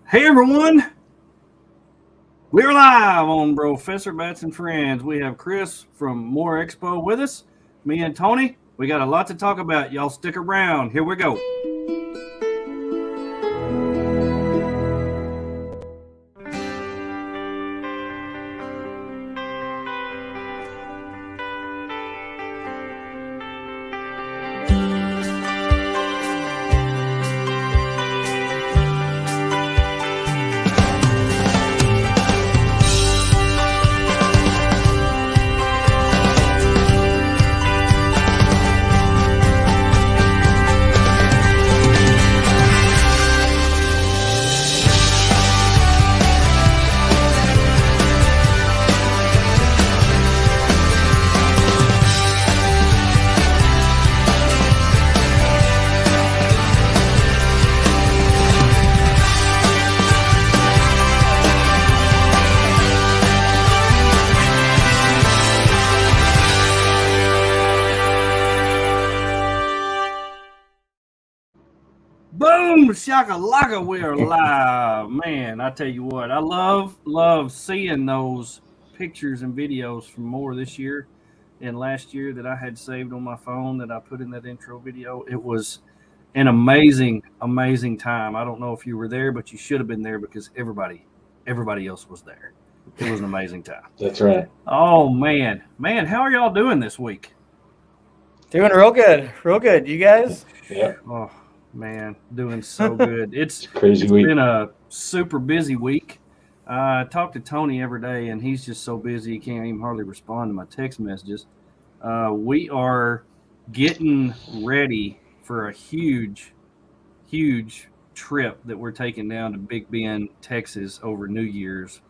Hey everyone, we're live on BROfessor BATS and Friends. We have Chris from MOORE Expo with us. Me and Tony, we got a lot to talk about. Y'all stick around. Here we go. Boom, shakalaka, we are live. Man, I tell you what, I love seeing those pictures and videos from MOORE this year and last year that I had saved on my phone that I put in that intro video. It was an amazing time. I don't know if you were there, but you should have been there because everybody else was there. It was an amazing time. That's right. Oh man, how are y'all doing this week? Doing real good. You guys? Yeah. Oh man, doing so good. It's Crazy week. been a super busy week. I talk to Tony every day, and he's just so busy he can't even hardly respond to my text messages. We are getting ready for a huge trip that we're taking down to Big Bend, Texas over New Year's.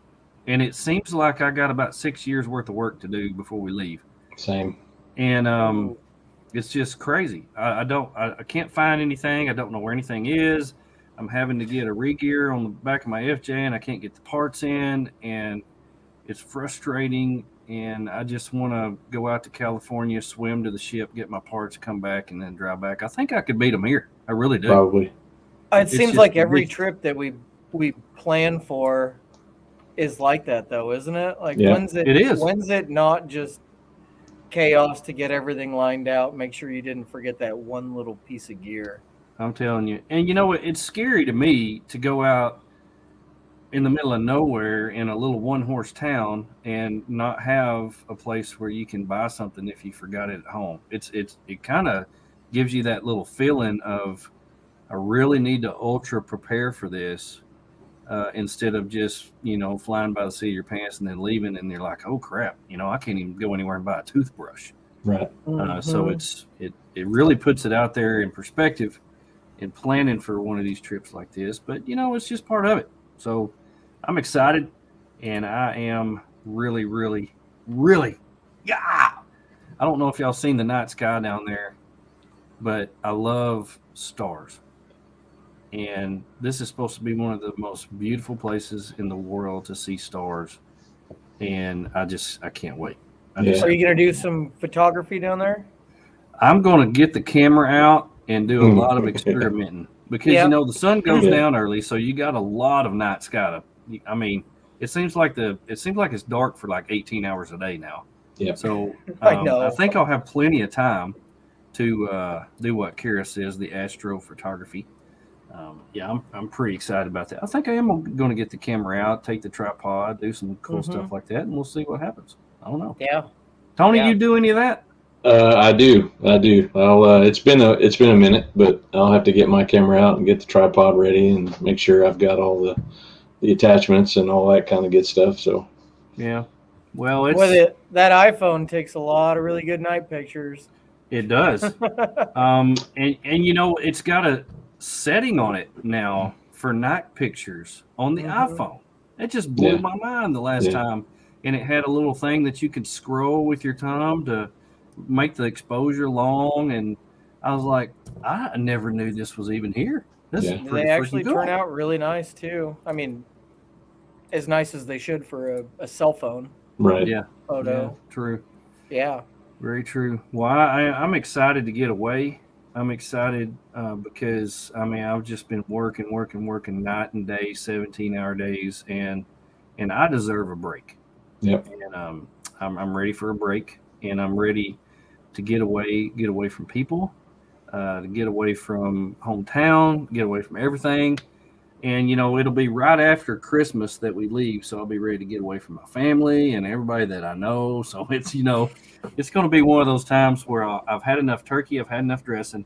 And it seems like I got about 6 years worth of work to do before we leave. Same. And it's just crazy. I can't find anything. I don't know where anything is. I'm having to get a re-gear on the back of my FJ, and I can't get the parts in, and it's frustrating. And I just want to go out to California, swim to the ship, get my parts, come back, and then drive back. I think I could beat them here. I really do. Probably. It seems like every trip that we plan for is like that, though, isn't it? Like, Yeah. When's it not just chaos to get everything lined out? Make sure you didn't forget that one little piece of gear. I'm telling you. And you know what? It's scary to me to go out in the middle of nowhere in a little one-horse town and not have a place where you can buy something if you forgot it at home. It kind of gives you that little feeling of, I really need to ultra prepare for this. Instead of just, flying by the seat of your pants and then leaving, and they're like, oh crap, I can't even go anywhere and buy a toothbrush. Right. So it really puts it out there in perspective in planning for one of these trips like this. But it's just part of it. So I'm excited, and I am really, yeah. I don't know if y'all seen the night sky down there, but I love stars. And this is supposed to be one of the most beautiful places in the world to see stars. And I can't wait. Are you going to do some photography down there? I'm going to get the camera out and do a lot of experimenting because, the sun goes down early. So you got a lot of night sky. It seems like it's dark for like 18 hours a day now. Yeah. So I think I'll have plenty of time to do what Kara says, the astrophotography. I'm pretty excited about that. I think I am going to get the camera out, take the tripod, do some cool stuff like that, and we'll see what happens. I don't know. Yeah. Tony, you do any of that? I do. I'll. It's been a minute, but I'll have to get my camera out and get the tripod ready and make sure I've got all the attachments and all that kind of good stuff. So. Yeah. Well, that iPhone takes a lot of really good night pictures. It does. And it's got a setting on it now for night pictures on the iPhone. It just blew my mind the last time. And it had a little thing that you could scroll with your thumb to make the exposure long. And I was like, I never knew this was even here. They actually turn out really nice too. I mean, as nice as they should for a cell phone. Right. Yeah. Photo. Yeah, true. Yeah. Very true. Well, I'm excited to get away. I'm excited because I've just been working night and day, 17-hour days, and I deserve a break. Yep. And I'm ready for a break, and I'm ready to get away from people, to get away from hometown, get away from everything. And it'll be right after Christmas that we leave, so I'll be ready to get away from my family and everybody that I know. So it's going to be one of those times where I've had enough turkey, I've had enough dressing.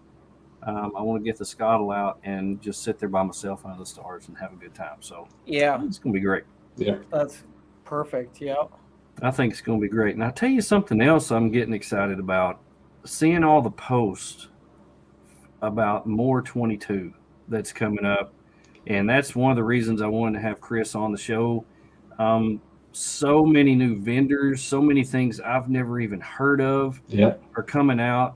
I want to get the scottle out and just sit there by myself under the stars and have a good time. So Yeah, it's going to be great. Yeah. that's perfect. Yeah. I think it's going to be great. And I'll tell you something else I'm getting excited about, seeing all the posts about MOORE 22 that's coming up. And that's one of the reasons I wanted to have Chris on the show. So many new vendors, so many things I've never even heard of are coming out.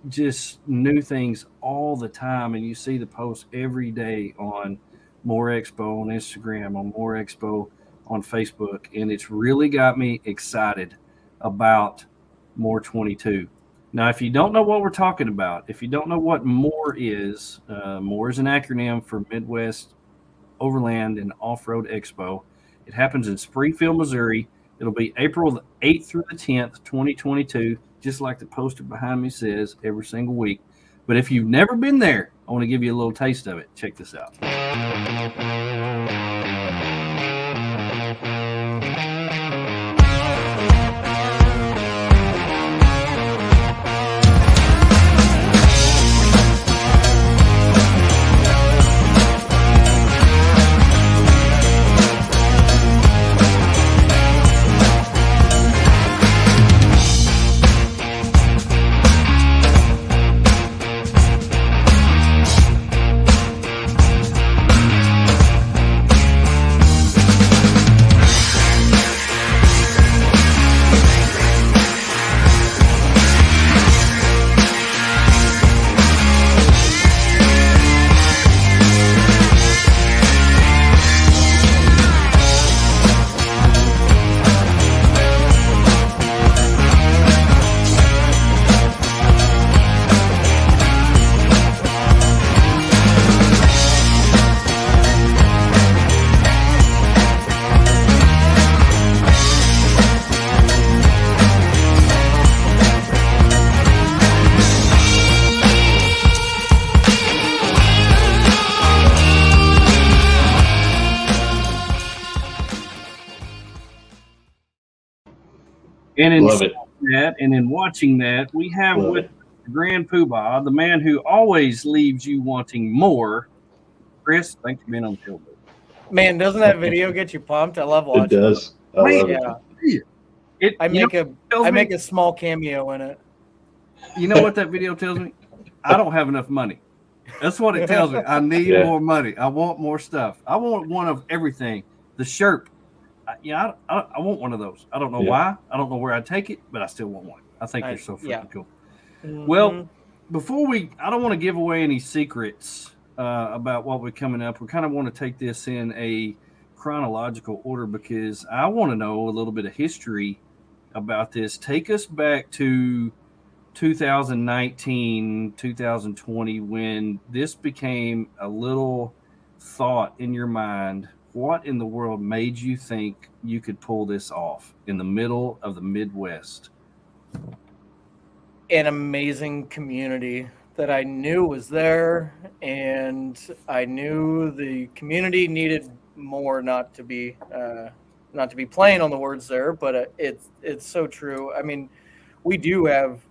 Just new things all the time. And you see the posts every day on MOORE Expo on Instagram, on MOORE Expo on Facebook. And it's really got me excited about MOORE 22. Now, if you don't know what we're talking about, if you don't know what MOORE is an acronym for Midwest Overland and Off-Road Expo. It happens in Springfield, Missouri. It'll be April the 8th through the 10th, 2022, just like the poster behind me says, every single week. But if you've never been there, I want to give you a little taste of it. Check this out. And in watching that, we have with the Grand Poobah, the man who always leaves you wanting more. Chris, thanks for being on the show. Man, doesn't that video get you pumped? I love watching it. Does. I love it. I make a small cameo in it. You know what that video tells me? I don't have enough money. That's what it tells me. I need more money. I want more stuff. I want one of everything. The shirt. I want one of those. I don't know why. I don't know where I'd take it, but I still want one. I think they're so freaking cool. Mm-hmm. Well, I don't want to give away any secrets about what we're coming up. We kind of want to take this in a chronological order because I want to know a little bit of history about this. Take us back to 2019, 2020, when this became a little thought in your mind. What in the world made you think you could pull this off in the middle of the Midwest? An amazing community that I knew was there, and I knew the community needed more. Not to be playing on the words there, but it's so true. I mean, we do have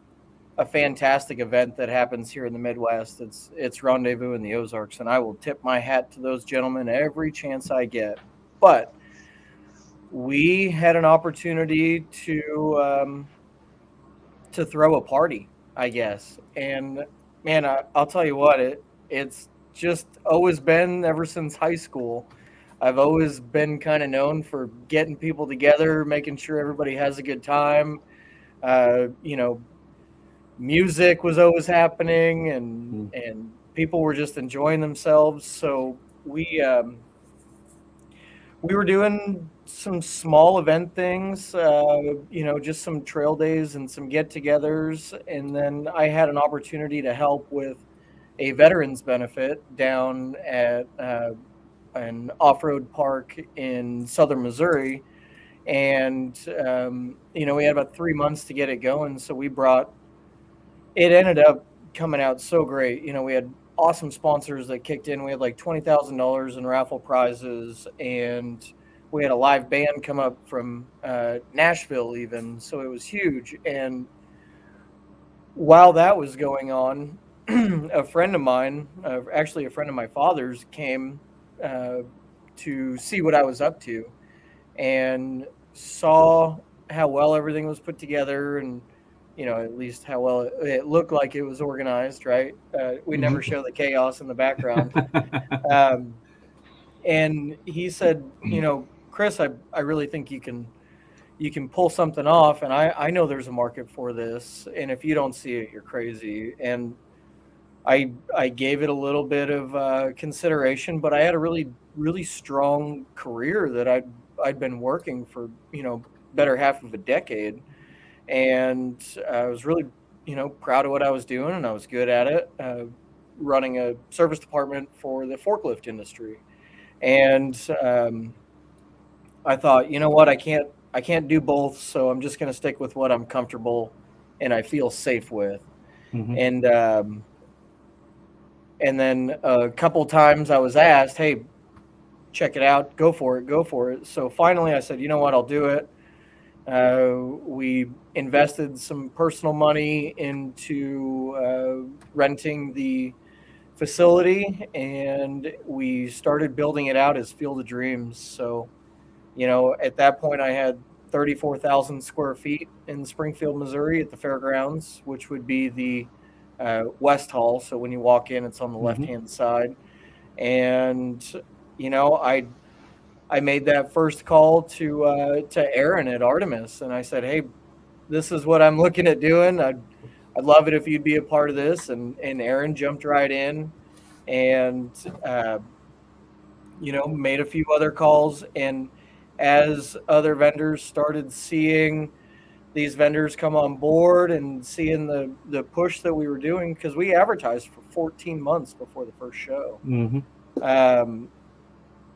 a fantastic event that happens here in the Midwest. It's Rendezvous in the Ozarks, and I will tip my hat to those gentlemen every chance I get. But we had an opportunity to throw a party, I guess. And man, I'll tell you what, it's just always been ever since high school. I've always been kind of known for getting people together, making sure everybody has a good time. Music was always happening, and people were just enjoying themselves. So we were doing some small event things, just some trail days and some get-togethers, and then I had an opportunity to help with a veterans benefit down at an off-road park in southern Missouri, and we had about 3 months to get it going, so it ended up coming out so great. We had awesome sponsors that kicked in. We had like $20,000 in raffle prizes, and we had a live band come up from Nashville even, so it was huge. And while that was going on, a friend of mine, actually a friend of my father's, came to see what I was up to and saw how well everything was put together, and at least how well it looked like it was organized, right? We never show the chaos in the background. And he said, Chris, I really think you can pull something off, and I know there's a market for this, and if you don't see it, you're crazy. And I gave it a little bit of consideration, but I had a really, really strong career that I'd been working for, better half of a decade. And I was really, proud of what I was doing, and I was good at it, running a service department for the forklift industry. And I thought, you know what, I can't do both, so I'm just going to stick with what I'm comfortable and I feel safe with. Mm-hmm. And then a couple times I was asked, hey, check it out, go for it. So finally I said, you know what, I'll do it. We invested some personal money into renting the facility, and we started building it out as Field of Dreams. So, at that point I had 34,000 square feet in Springfield, Missouri at the fairgrounds, which would be the West Hall. So when you walk in, it's on the left-hand side. And, I made that first call to Aaron at Artemis, and I said, hey, this is what I'm looking at doing. I'd love it if you'd be a part of this. And Aaron jumped right in and, made a few other calls. And as other vendors started seeing these vendors come on board and seeing the push that we were doing, because we advertised for 14 months before the first show.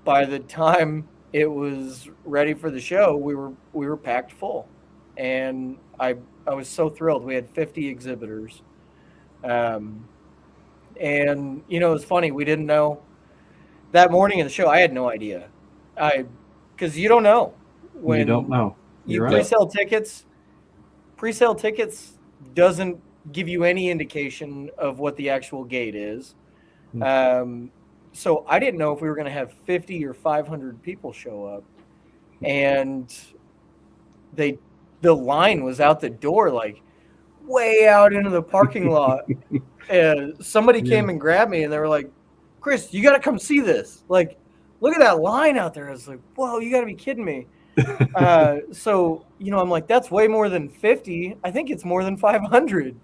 By the time it was ready for the show, we were packed full, and I was so thrilled. We had 50 exhibitors, and it was funny. We didn't know that morning of the show. I had no idea, because you don't know when you don't know. You pre-sale tickets. Pre-sale tickets doesn't give you any indication of what the actual gate is. So I didn't know if we were going to have 50 or 500 people show up, and the line was out the door, like way out into the parking lot. Somebody came and grabbed me, and they were like, Chris, you got to come see this. Like, look at that line out there. I was like, whoa, you got to be kidding me. So, I'm like, that's way more than 50. I think it's more than 500.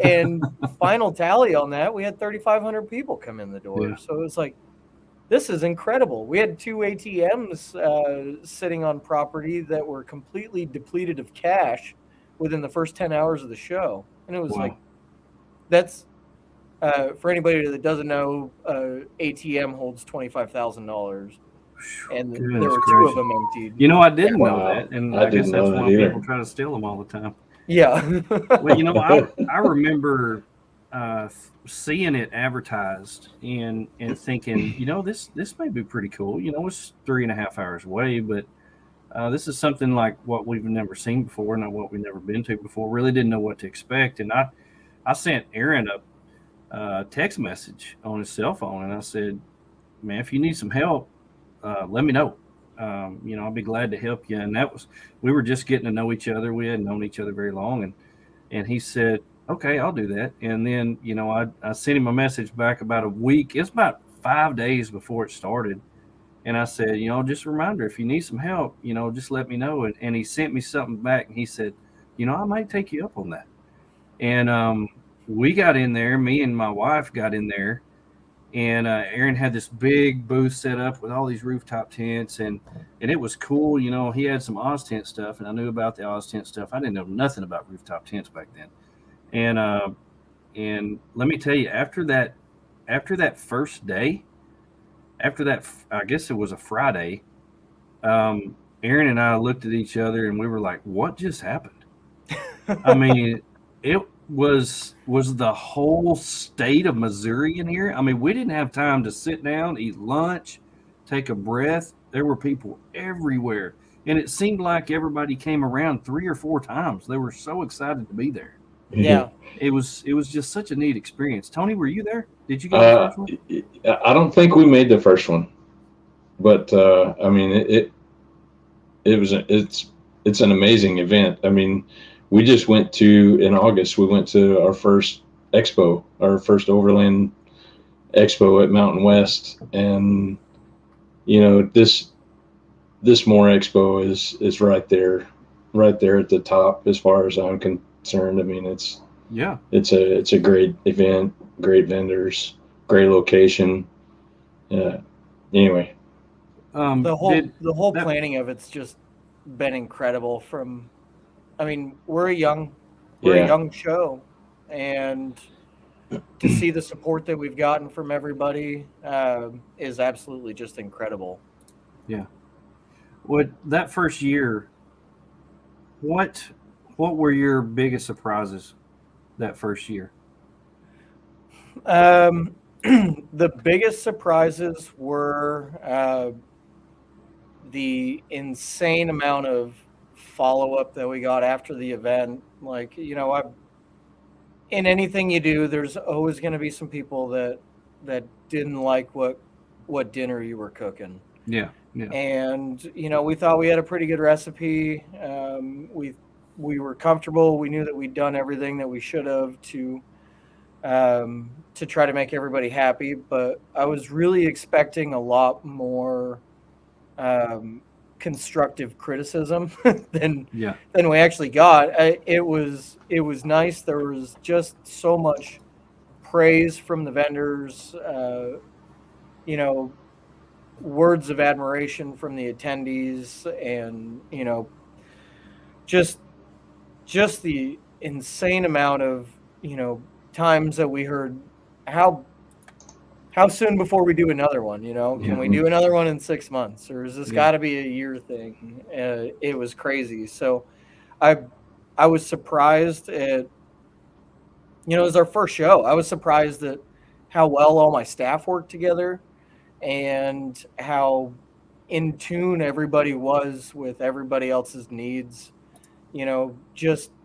And final tally on that, we had 3,500 people come in the door. So it was like, this is incredible. We had 2 ATMs sitting on property that were completely depleted of cash within the first 10 hours of the show. And it was like, that's, for anybody that doesn't know, ATM holds $25,000. And there were 2 of them emptied. I didn't know that. And I guess that's why people try to steal them all the time. Yeah. Well, I remember seeing it advertised and thinking, this may be pretty cool. It's 3.5 hours away, but this is something like what we've never seen before, not what we've never been to before. Really didn't know what to expect. And I sent Aaron a text message on his cell phone, and I said, man, if you need some help, let me know. I'll be glad to help you. And we were just getting to know each other. We hadn't known each other very long. And he said, okay, I'll do that. And then, I sent him a message back about a week. It's about 5 days before it started. And I said, just a reminder, if you need some help, just let me know. And he sent me something back, and he said, I might take you up on that. And we got in there, me and my wife got in there, and Aaron had this big booth set up with all these rooftop tents, and it was cool. You know, he had some Oz tent stuff, and I knew about the Oz tent stuff. I didn't know nothing about rooftop tents back then, and let me tell you, after that first day, after that, I guess it was a Friday. Aaron and I looked at each other and we were like, "What just happened?" I mean, it was the whole state of Missouri in here. I mean, we didn't have time to sit down, eat lunch, take a breath. There were people everywhere, and it seemed like everybody came around 3 or 4 times. They were so excited to be there. Yeah. It was just such a neat experience. Tony, were you there? Did you go to the first one? I don't think we made the first one, but I mean, it's an amazing event. I mean, we just went to in August. We went to our first expo, our first Overland Expo at Mountain West, and you know this MOORE Expo is right there at the top as far as I'm concerned. I mean, it's Yeah. it's a great event, great vendors, great location. Anyway, The Did whole that? planning of it's just been incredible. I mean, we're a yeah, young show, and to see the support that we've gotten from everybody is absolutely just incredible. Yeah. What that first year? What what were your biggest surprises that first year? Um, the biggest surprises were the insane amount of follow up that we got after the event. Like, in anything you do, there's always going to be some people that didn't like what dinner you were cooking. Yeah. Yeah. And we thought we had a pretty good recipe. We were comfortable. We knew that we'd done everything that we should have to try to make everybody happy. But I was really expecting a lot more um, constructive criticism than Yeah. than we actually got. It was nice. There was just so much praise from the vendors. You know, words of admiration from the attendees, and just just the insane amount of times that we heard how soon before we do another one. Can we do another one in 6 months, or is this Yeah. got to be a year thing? It was crazy. So I I was surprised at it was our first show. I was surprised at how well all my staff worked together, and how in tune everybody was with everybody else's needs.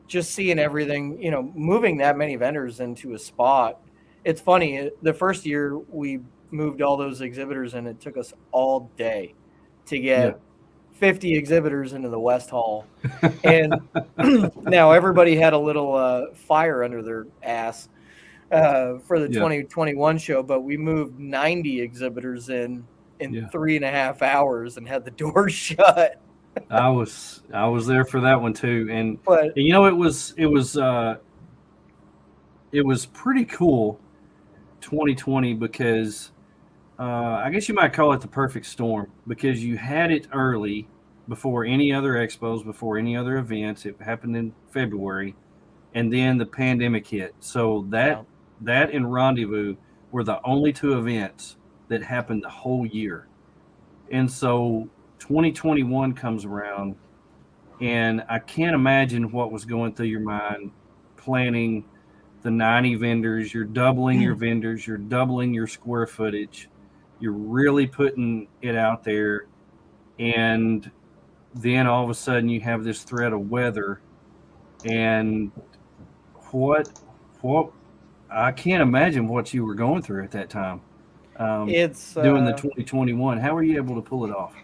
Just seeing everything, moving that many vendors into a spot. It's funny, the first year we moved all those exhibitors, and it took us all day to Yeah. get 50 exhibitors into the West Hall. And now everybody had a little fire under their ass for the Yeah. 2021 show, but we moved 90 exhibitors in Yeah. 3.5 hours and had the doors shut. I was there for that one too, But and it was pretty cool 2020 because I guess you might call it the perfect storm because you had it early before any other expos, before any other events. It happened in February, and then the pandemic hit. So yeah, that and Rendezvous were the only two events that happened the whole year. And so 2021 comes around, and I can't imagine what was going through your mind planning the 90 vendors. You're doubling your vendors, you're doubling your square footage, you're really putting it out there. And then all of a sudden you have this threat of weather. And what, what, I can't imagine what you were going through at that time it's doing the 2021. How were you able to pull it off?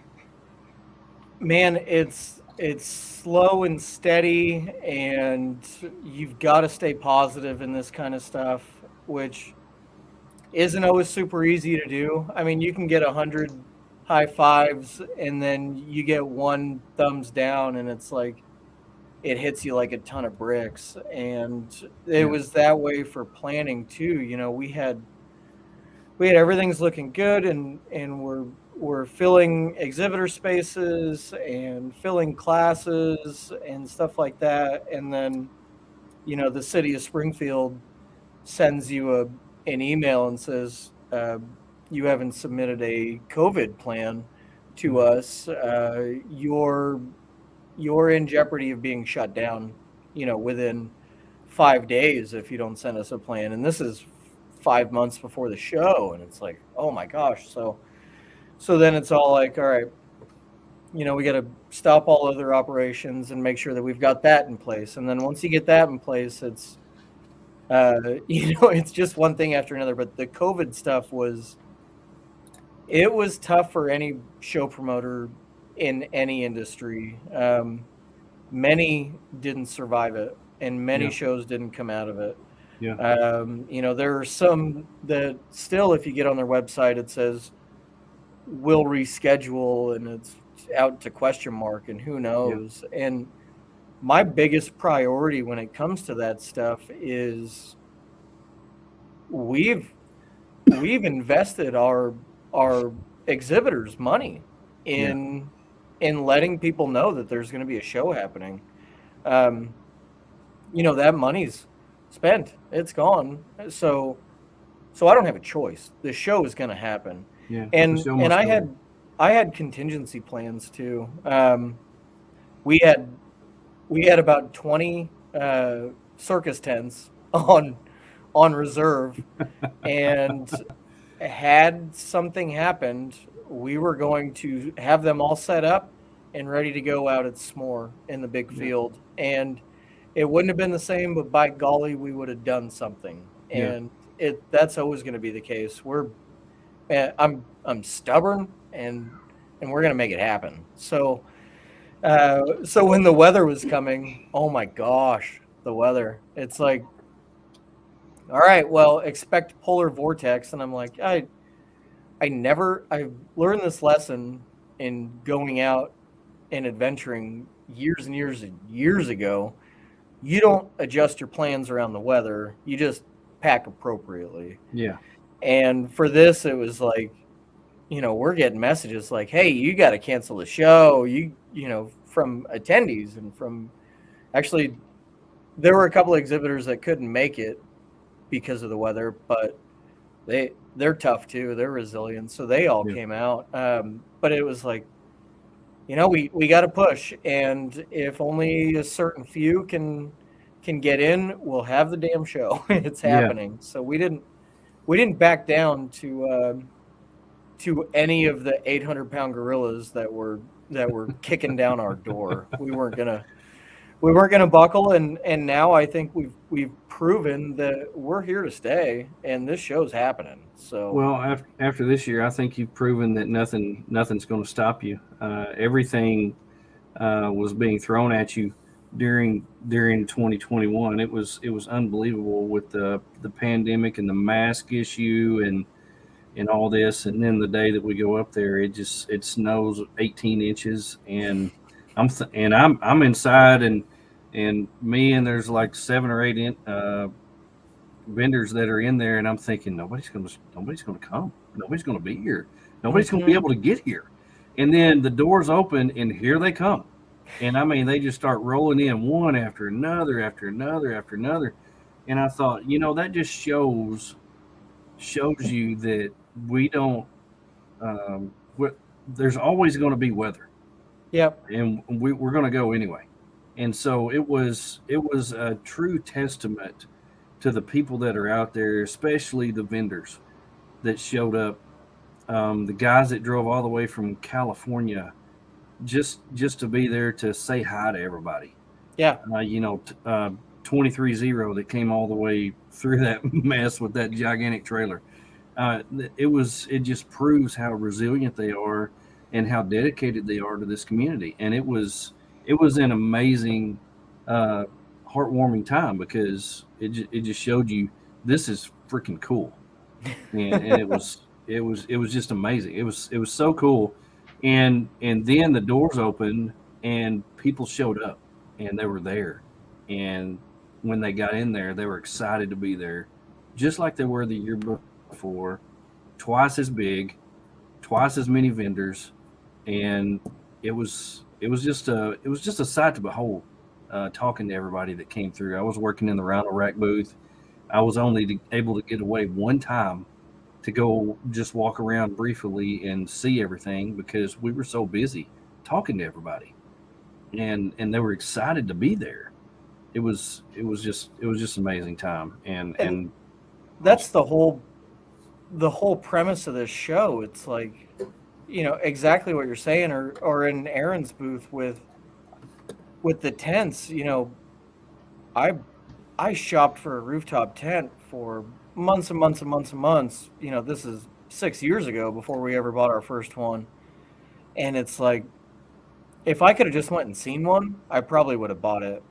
man, it's slow and steady, and you've got to stay positive in this kind of stuff, which isn't always super easy to do. I mean, you can get 100 high fives, and then you get one thumbs down, and it's like it hits you like a ton of bricks. And it Yeah. was that way for planning too. We everything's looking good, and we're filling exhibitor spaces and filling classes and stuff like that. And then, the city of Springfield sends you an email and says, you haven't submitted a COVID plan to us. You're in jeopardy of being shut down, within 5 days if you don't send us a plan. And this is 5 months before the show, and it's like, oh my gosh. So then it's all like, all right, we got to stop all other operations and make sure that we've got that in place. And then once you get that in place, it's it's just one thing after another. But the COVID stuff was tough for any show promoter in any industry. Many didn't survive it, and many shows didn't come out of it. Yeah. There are some that still, if you get on their website, it says we'll reschedule, and it's out to question mark, and who knows. Yeah. And my biggest priority when it comes to that stuff is we've invested our exhibitors' money in letting people know that there's going to be a show happening. That money's spent, it's gone. So I don't have a choice. The show is going to happen. Yeah. And I had contingency plans too. We had about 20 circus tents on reserve, and had something happened, we were going to have them all set up and ready to go out at S'more in the big field. And it wouldn't have been the same, but by golly, we would have done something. And that's always going to be the case. I'm stubborn, and we're going to make it happen. So when the weather was coming, oh my gosh, the weather, it's like, all right, well, expect polar vortex. And I'm like, I learned this lesson in going out and adventuring years and years and years ago. You don't adjust your plans around the weather. You just pack appropriately. Yeah. And for this, it was like, we're getting messages like, hey, you got to cancel the show. From attendees, and from, actually, there were a couple of exhibitors that couldn't make it because of the weather, but they're tough too. They're resilient. So they all came out. But it was like, we got to push. And if only a certain few can get in, we'll have the damn show. It's happening. Yeah. So we didn't back down to any of the 800-pound gorillas that were kicking down our door. We weren't gonna buckle, and now I think we've proven that we're here to stay, and this show's happening. So well, after this year, I think you've proven that nothing's going to stop you. Everything was being thrown at you during 2021. It was unbelievable with the pandemic and the mask issue and all this. And then the day that we go up there, it snows 18 inches, and I'm inside, and me, and there's like 7 or 8 vendors that are in there, and I'm thinking nobody's going to come. Nobody's going to be here. Nobody's going to be able to get here. And then the doors open, and here they come. And I mean, they just start rolling in one after another, after another, after another. And I thought, that just shows you that we don't. There's always going to be weather. Yep. And we're going to go anyway. And so it was a true testament to the people that are out there, especially the vendors that showed up, the guys that drove all the way from California just to be there to say hi to everybody. Yeah. 23-0 that came all the way through that mess with that gigantic trailer. It just proves how resilient they are and how dedicated they are to this community. And it was an amazing, heartwarming time, because it just showed you this is freaking cool, and it was just amazing. It was so cool, and then the doors opened and people showed up, and they were there, and when they got in there, they were excited to be there, just like they were the year before. twice as big, twice as many vendors, and it was just a sight to behold. Talking to everybody that came through, I was working in the Rhino Rack booth. I was only able to get away one time to go just walk around briefly and see everything because we were so busy talking to everybody, and they were excited to be there. It was just an amazing time, and that's the whole premise of this show. It's like, exactly what you're saying, or in Aaron's booth with the tents. I shopped for a rooftop tent for months and months and months and months. This is 6 years ago before we ever bought our first one. And it's like, if I could have just went and seen one, I probably would have bought it,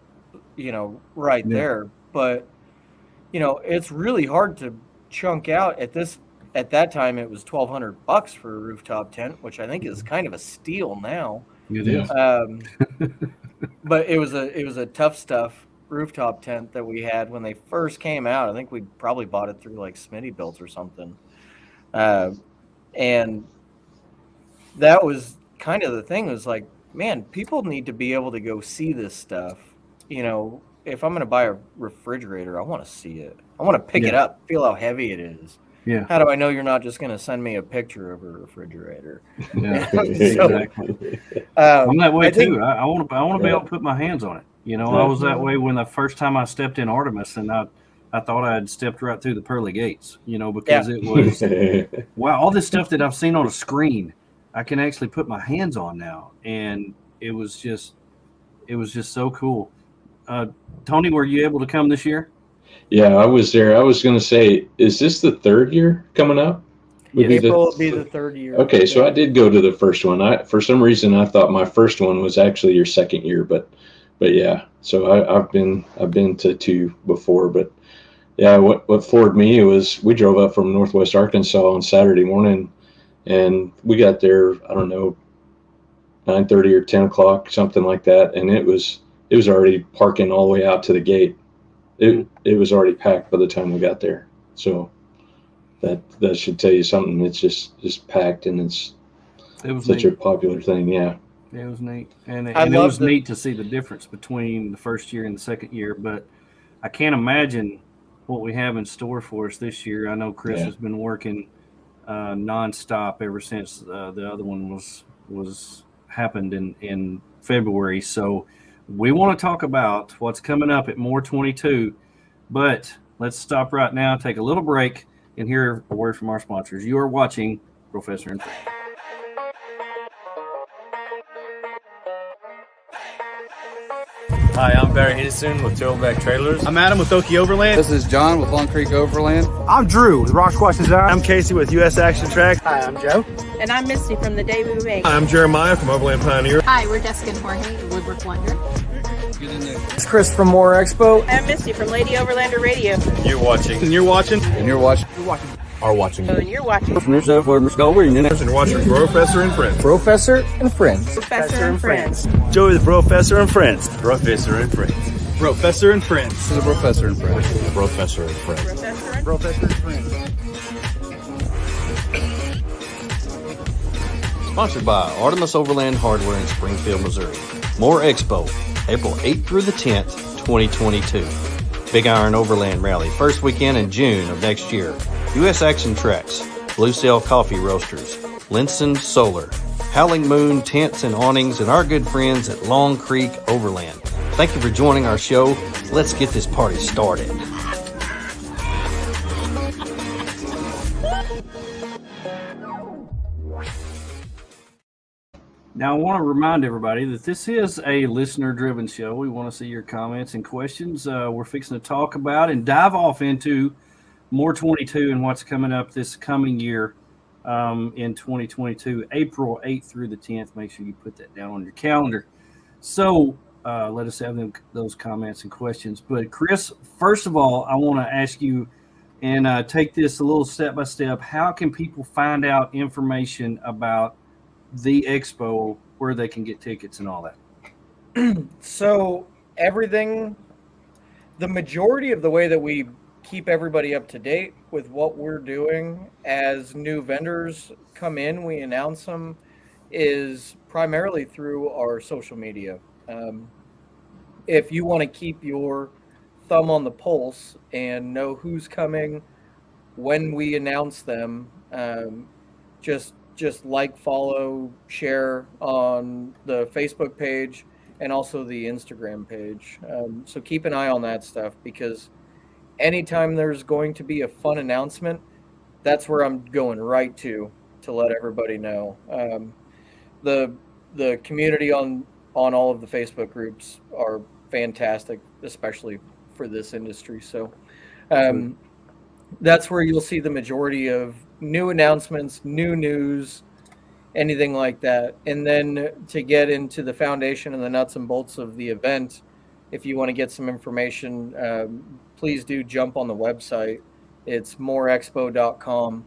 right there. But, it's really hard to chunk out at that time. It was $1,200 for a rooftop tent, which I think is kind of a steal now. it is. But it was a Tough Stuff rooftop tent that we had when they first came out. I think we probably bought it through like Smitty Built or something. And that was kind of the thing. It was like, man, people need to be able to go see this stuff. If I'm going to buy a refrigerator, I want to see it. I want to pick it up, feel how heavy it is. Yeah. How do I know you're not just going to send me a picture of a refrigerator? Yeah, So, exactly. I'm that way too. I want to be able to put my hands on it. I was that way when the first time I stepped in Artemis, and I thought I had stepped right through the pearly gates. Because it was wow, all this stuff that I've seen on a screen, I can actually put my hands on now, and it was just so cool. Tony, were you able to come this year? Yeah, I was there. I was going to say, is this the third year coming up? April will be the third year. Okay, so I did go to the first one. For some reason, I thought my first one was actually your second year, but yeah. So I've been to two before, but yeah, what floored me was we drove up from Northwest Arkansas on Saturday morning, and we got there, I don't know, 9:30 or 10 o'clock, something like that, and it was already parking all the way out to the gate. It was already packed by the time we got there. So that should tell you something. It's just packed, and it was such a popular thing. Yeah. It was neat, and it was neat to see the difference between the first year and the second year. But I can't imagine what we have in store for us this year. I know Chris has been working nonstop ever since the other one was happened in February. So we want to talk about what's coming up at MOORE 22, but let's stop right now, take a little break, and hear a word from our sponsors. You are watching BROfessor and Friends. Hi, I'm Barry Henderson with Tailback Trailers. I'm Adam with Okie Overland. This is John with Long Creek Overland. I'm Drew with Rock Squash Design. I'm Casey with US Action Track. Hi, I'm Joe. And I'm Misty from The Day We Make. I'm Jeremiah from Overland Pioneer. Hi, we're Jessica and Jorge, Woodwork Wonder. It's Chris from MOORE Expo. I'm Misty from Lady Overlander Radio. You're watching. And you're watching. And you're watching. Are watching. And you're watching. And watching BROfessor and Friends. BROfessor and Friends. BROfessor and Friends. Joey with BROfessor and Friends. BROfessor and Friends. BROfessor and Friends. This is a BROfessor and Friends. BROfessor and Friends. BROfessor and Friends. Sponsored by Artemis Overland Hardware in Springfield, Missouri. MOORE Expo, April 8th through the 10th, 2022. Big Iron Overland Rally, first weekend in June of next year. US Action Tracks, Blue Sail Coffee Roasters, Linson Solar, Howling Moon Tents and Awnings, and our good friends at Long Creek Overland. Thank you for joining our show. Let's get this party started. Now, I want to remind everybody that this is a listener-driven show. We want to see your comments and questions. We're fixing to talk about and dive off into MOORE 22 and what's coming up this coming year in 2022, April 8th through the 10th. Make sure you put that down on your calendar. So let us have those comments and questions. But, Chris, first of all, I want to ask you and take this a little step-by-step. How can people find out information about the expo, where they can get tickets and all that? So everything, the majority of the way that we keep everybody up to date what we're doing as new vendors come in, we announce them, is primarily through our social media. If you want to keep your thumb on the pulse and know who's coming when we announce them, just like, follow, share on the Facebook page and also the Instagram page. So keep an eye on that stuff, because anytime there's going to be a fun announcement, that's where I'm going right to let everybody know. The community on all of the Facebook groups are fantastic, especially for this industry. So that's where you'll see the majority of new announcements, new news, anything like that. And then to get into the foundation and the nuts and bolts of the event, if you want to get some information, please do jump on the website. It's mooreexpo.com.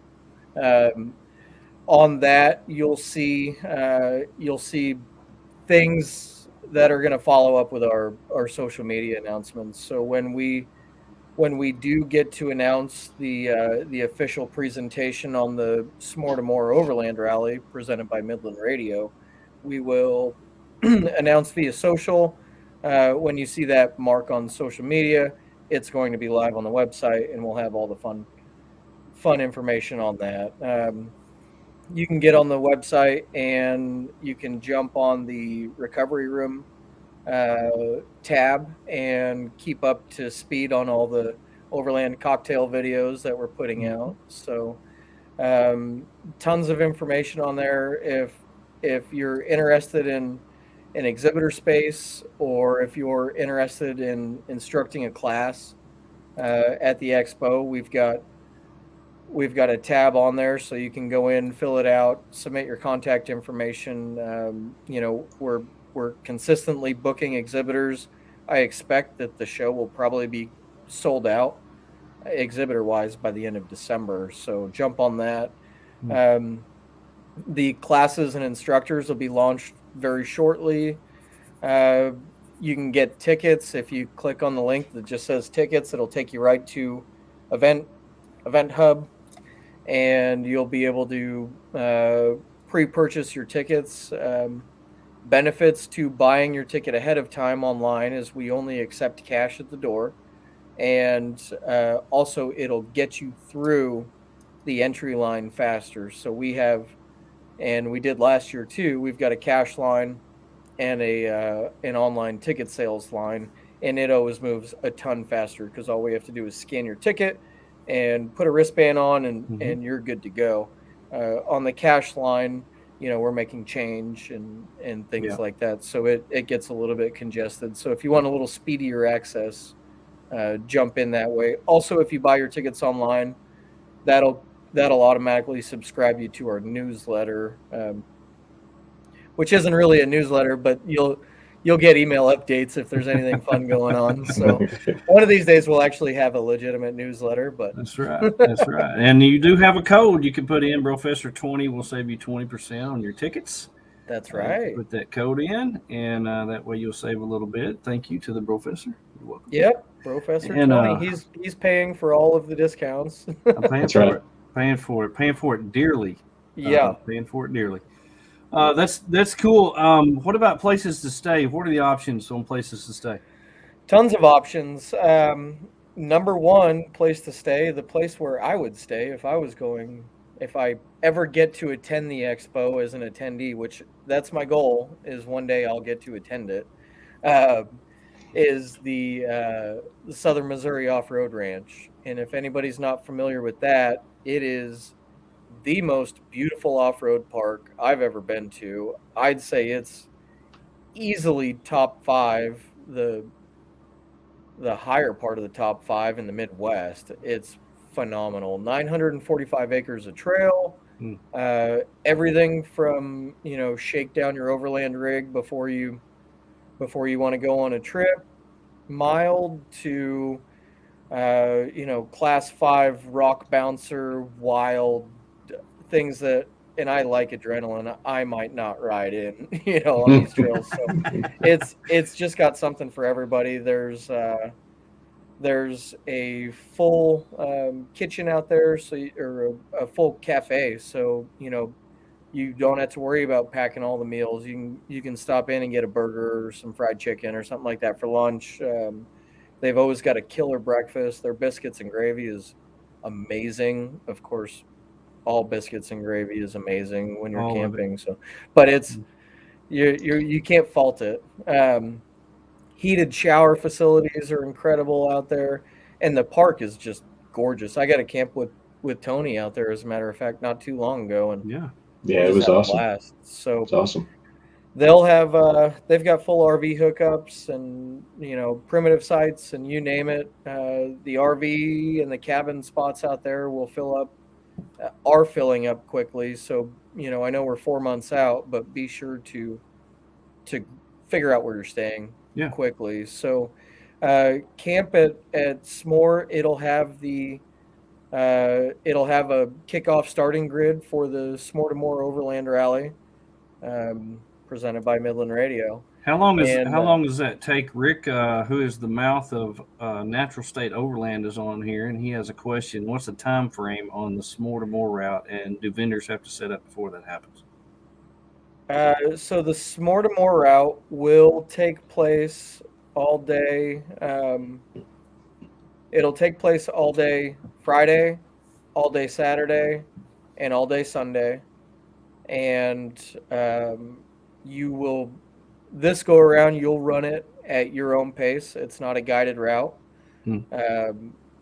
On that, you'll see things that are going to follow up with our social media announcements. So when we do get to announce the official presentation on the S'more to More Overland Rally presented by Midland Radio, we will announce via social. When you see that mark on social media, it's going to be live on the website, and we'll have all the fun information on that. You can get on the website and you can jump on the recovery room tab and keep up to speed on all the Overland cocktail videos that we're putting out. So tons of information on there. If you're interested in an exhibitor space, or if you're interested in instructing a class at the expo, we've got a tab on there, so you can go in, fill it out, submit your contact information. We're consistently booking exhibitors. I expect that the show will probably be sold out exhibitor-wise by the end of December, so jump on that. The classes and instructors will be launched very shortly. You can get tickets. If you click on the link that just says tickets, it'll take you right to Event Hub, and you'll be able to pre-purchase your tickets. Benefits to buying your ticket ahead of time online is we only accept cash at the door, and also it'll get you through the entry line faster. So we have, and we did last year too, we've got a cash line and an online ticket sales line, and it always moves a ton faster because all we have to do is scan your ticket and put a wristband on, and you're good to go. On the cash line, we're making change and things like that, so it gets a little bit congested. So if you want a little speedier access, jump in that way. Also, if you buy your tickets online, that'll automatically subscribe you to our newsletter, which isn't really a newsletter, but you'll get email updates if there's anything fun going on. So one of these days we'll actually have a legitimate newsletter. But that's right. And you do have a code you can put in. BROfessor 20 will save you 20% on your tickets. That's right. Put that code in, and that way you'll save a little bit. Thank you to the BROfessor. You're welcome. Yep, BROfessor 20. He's paying for all of the discounts. I'm paying for it. Paying for it dearly. Yeah, paying for it dearly. That's cool. What about places to stay? What are the options on places to stay? Tons of options. Number one place to stay, the place where I would stay if I ever get to attend the expo as an attendee, which that's my goal, is one day I'll get to attend it, is the Southern Missouri Off-Road Ranch. And if anybody's not familiar with that, it is the most beautiful off-road park I've ever been to. I'd say it's easily top 5, the higher part of the top 5 in the Midwest. It's phenomenal. 945 acres of trail, everything from shake down your overland rig before you want to go on a trip, mild to class 5 rock bouncer, wild things that, and I like adrenaline, I might not ride in, on these trails. So it's just got something for everybody. There's There's a full kitchen out there, or a full cafe, so you don't have to worry about packing all the meals. You can stop in and get a burger or some fried chicken or something like that for lunch. They've always got a killer breakfast. Their biscuits and gravy is amazing. Of course, all biscuits and gravy is amazing when you're camping. So, but it's you can't fault it. Heated shower facilities are incredible out there, and the park is just gorgeous. I got to camp with Tony out there, as a matter of fact, not too long ago, and Yeah, it was awesome. Blast. So it's awesome. They'll have they've got full RV hookups and primitive sites and you name it. The RV and the cabin spots out there will are filling up quickly. So I know we're 4 months out, but be sure to figure out where you're staying quickly. So camp at S'more. It'll have a kickoff starting grid for the S'more to More Overland Rally, presented by Midland Radio. How long does that take? Rick, who is the mouth of Natural State Overland, is on here, and he has a question. What's the time frame on the S'more to More route, and do vendors have to set up before that happens? So the S'more to More route will take place all day. It'll take place all day Friday, all day Saturday, and all day Sunday. And this go around, you'll run it at your own pace. It's not a guided route.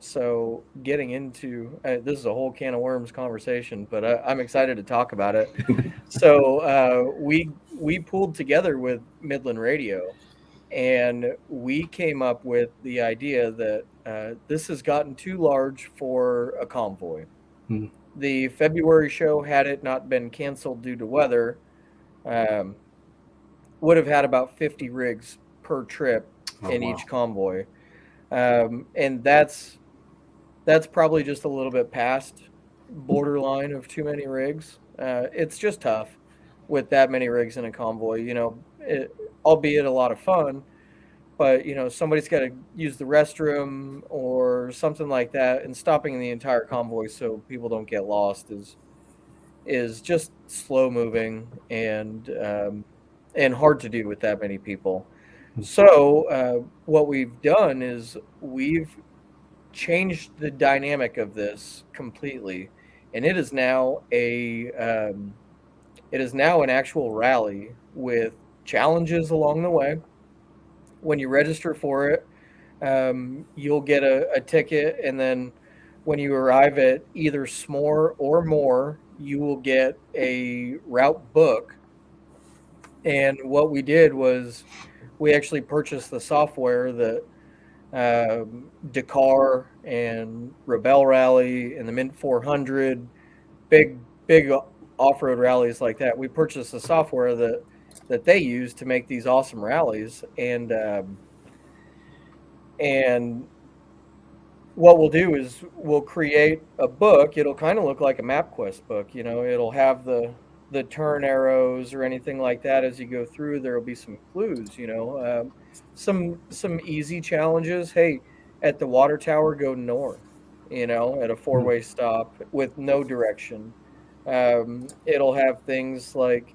So getting into this is a whole can of worms conversation, but I'm excited to talk about it. So we pulled together with Midland Radio, and we came up with the idea that this has gotten too large for a convoy. The February show, had it not been canceled due to weather, would have had about 50 rigs per trip in each convoy. And that's probably just a little bit past borderline of too many rigs. It's just tough with that many rigs in a convoy, albeit a lot of fun, but somebody's got to use the restroom or something like that, and stopping the entire convoy so people don't get lost is just slow moving and hard to do with that many people. So what we've done is we've changed the dynamic of this completely, and it is now an actual rally with challenges along the way. When you register for it, you'll get a ticket, and then when you arrive at either S'more or More, you will get a route book. And what we did was we actually purchased the software that Dakar and Rebel Rally and the Mint 400, big off-road rallies like that. We purchased the software that they use to make these awesome rallies, and what we'll do is we'll create a book. It'll kind of look like a MapQuest book. It'll have the turn arrows or anything like that. As you go through, there'll be some clues, some easy challenges. Hey, at the water tower, go north, at a 4-way stop with no direction. It'll have things like,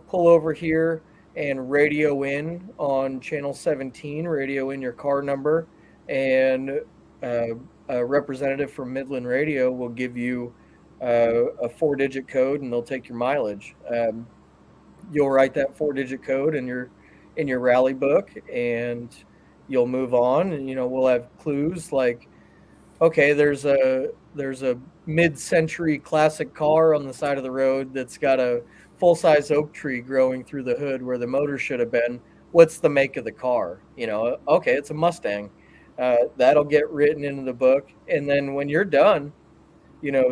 pull over here and radio in on channel 17, radio in your car number, and a representative from Midland Radio will give you a 4-digit code, and they'll take your mileage. You'll write that 4-digit code in your rally book, and you'll move on. And we'll have clues like, okay, there's a mid-century classic car on the side of the road that's got a full-size oak tree growing through the hood where the motor should have been. What's the make of the car? Okay, it's a Mustang. That'll get written into the book, and then when you're done,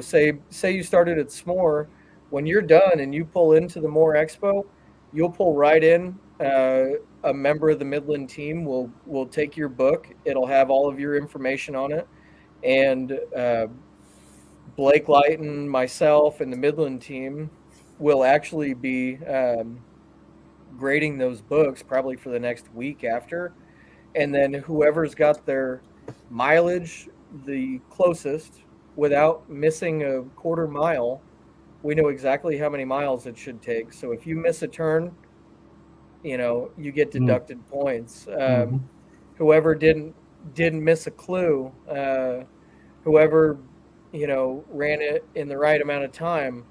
say you started at S'more, when you're done and you pull into the MOORE Expo, you'll pull right in. A member of the Midland team will take your book. It'll have all of your information on it, and Blake Lighton, myself, and the Midland team will actually be grading those books probably for the next week after, and then whoever's got their mileage the closest without missing a quarter mile, we know exactly how many miles it should take. So if you miss a turn, you get deducted points. Whoever didn't miss a clue, whoever ran it in the right amount of time,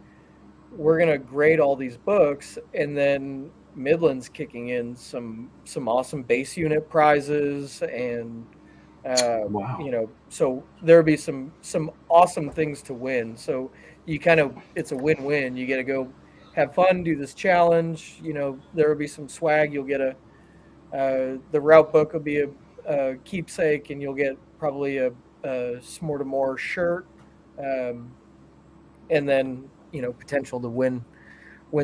we're gonna grade all these books, and then Midland's kicking in some awesome base unit prizes, and Wow. so there'll be some awesome things to win. So it's a win-win. You get to go have fun, do this challenge. There will be some swag. You'll get the route book will be a keepsake, and you'll get probably a Smortamore shirt, and then potential to win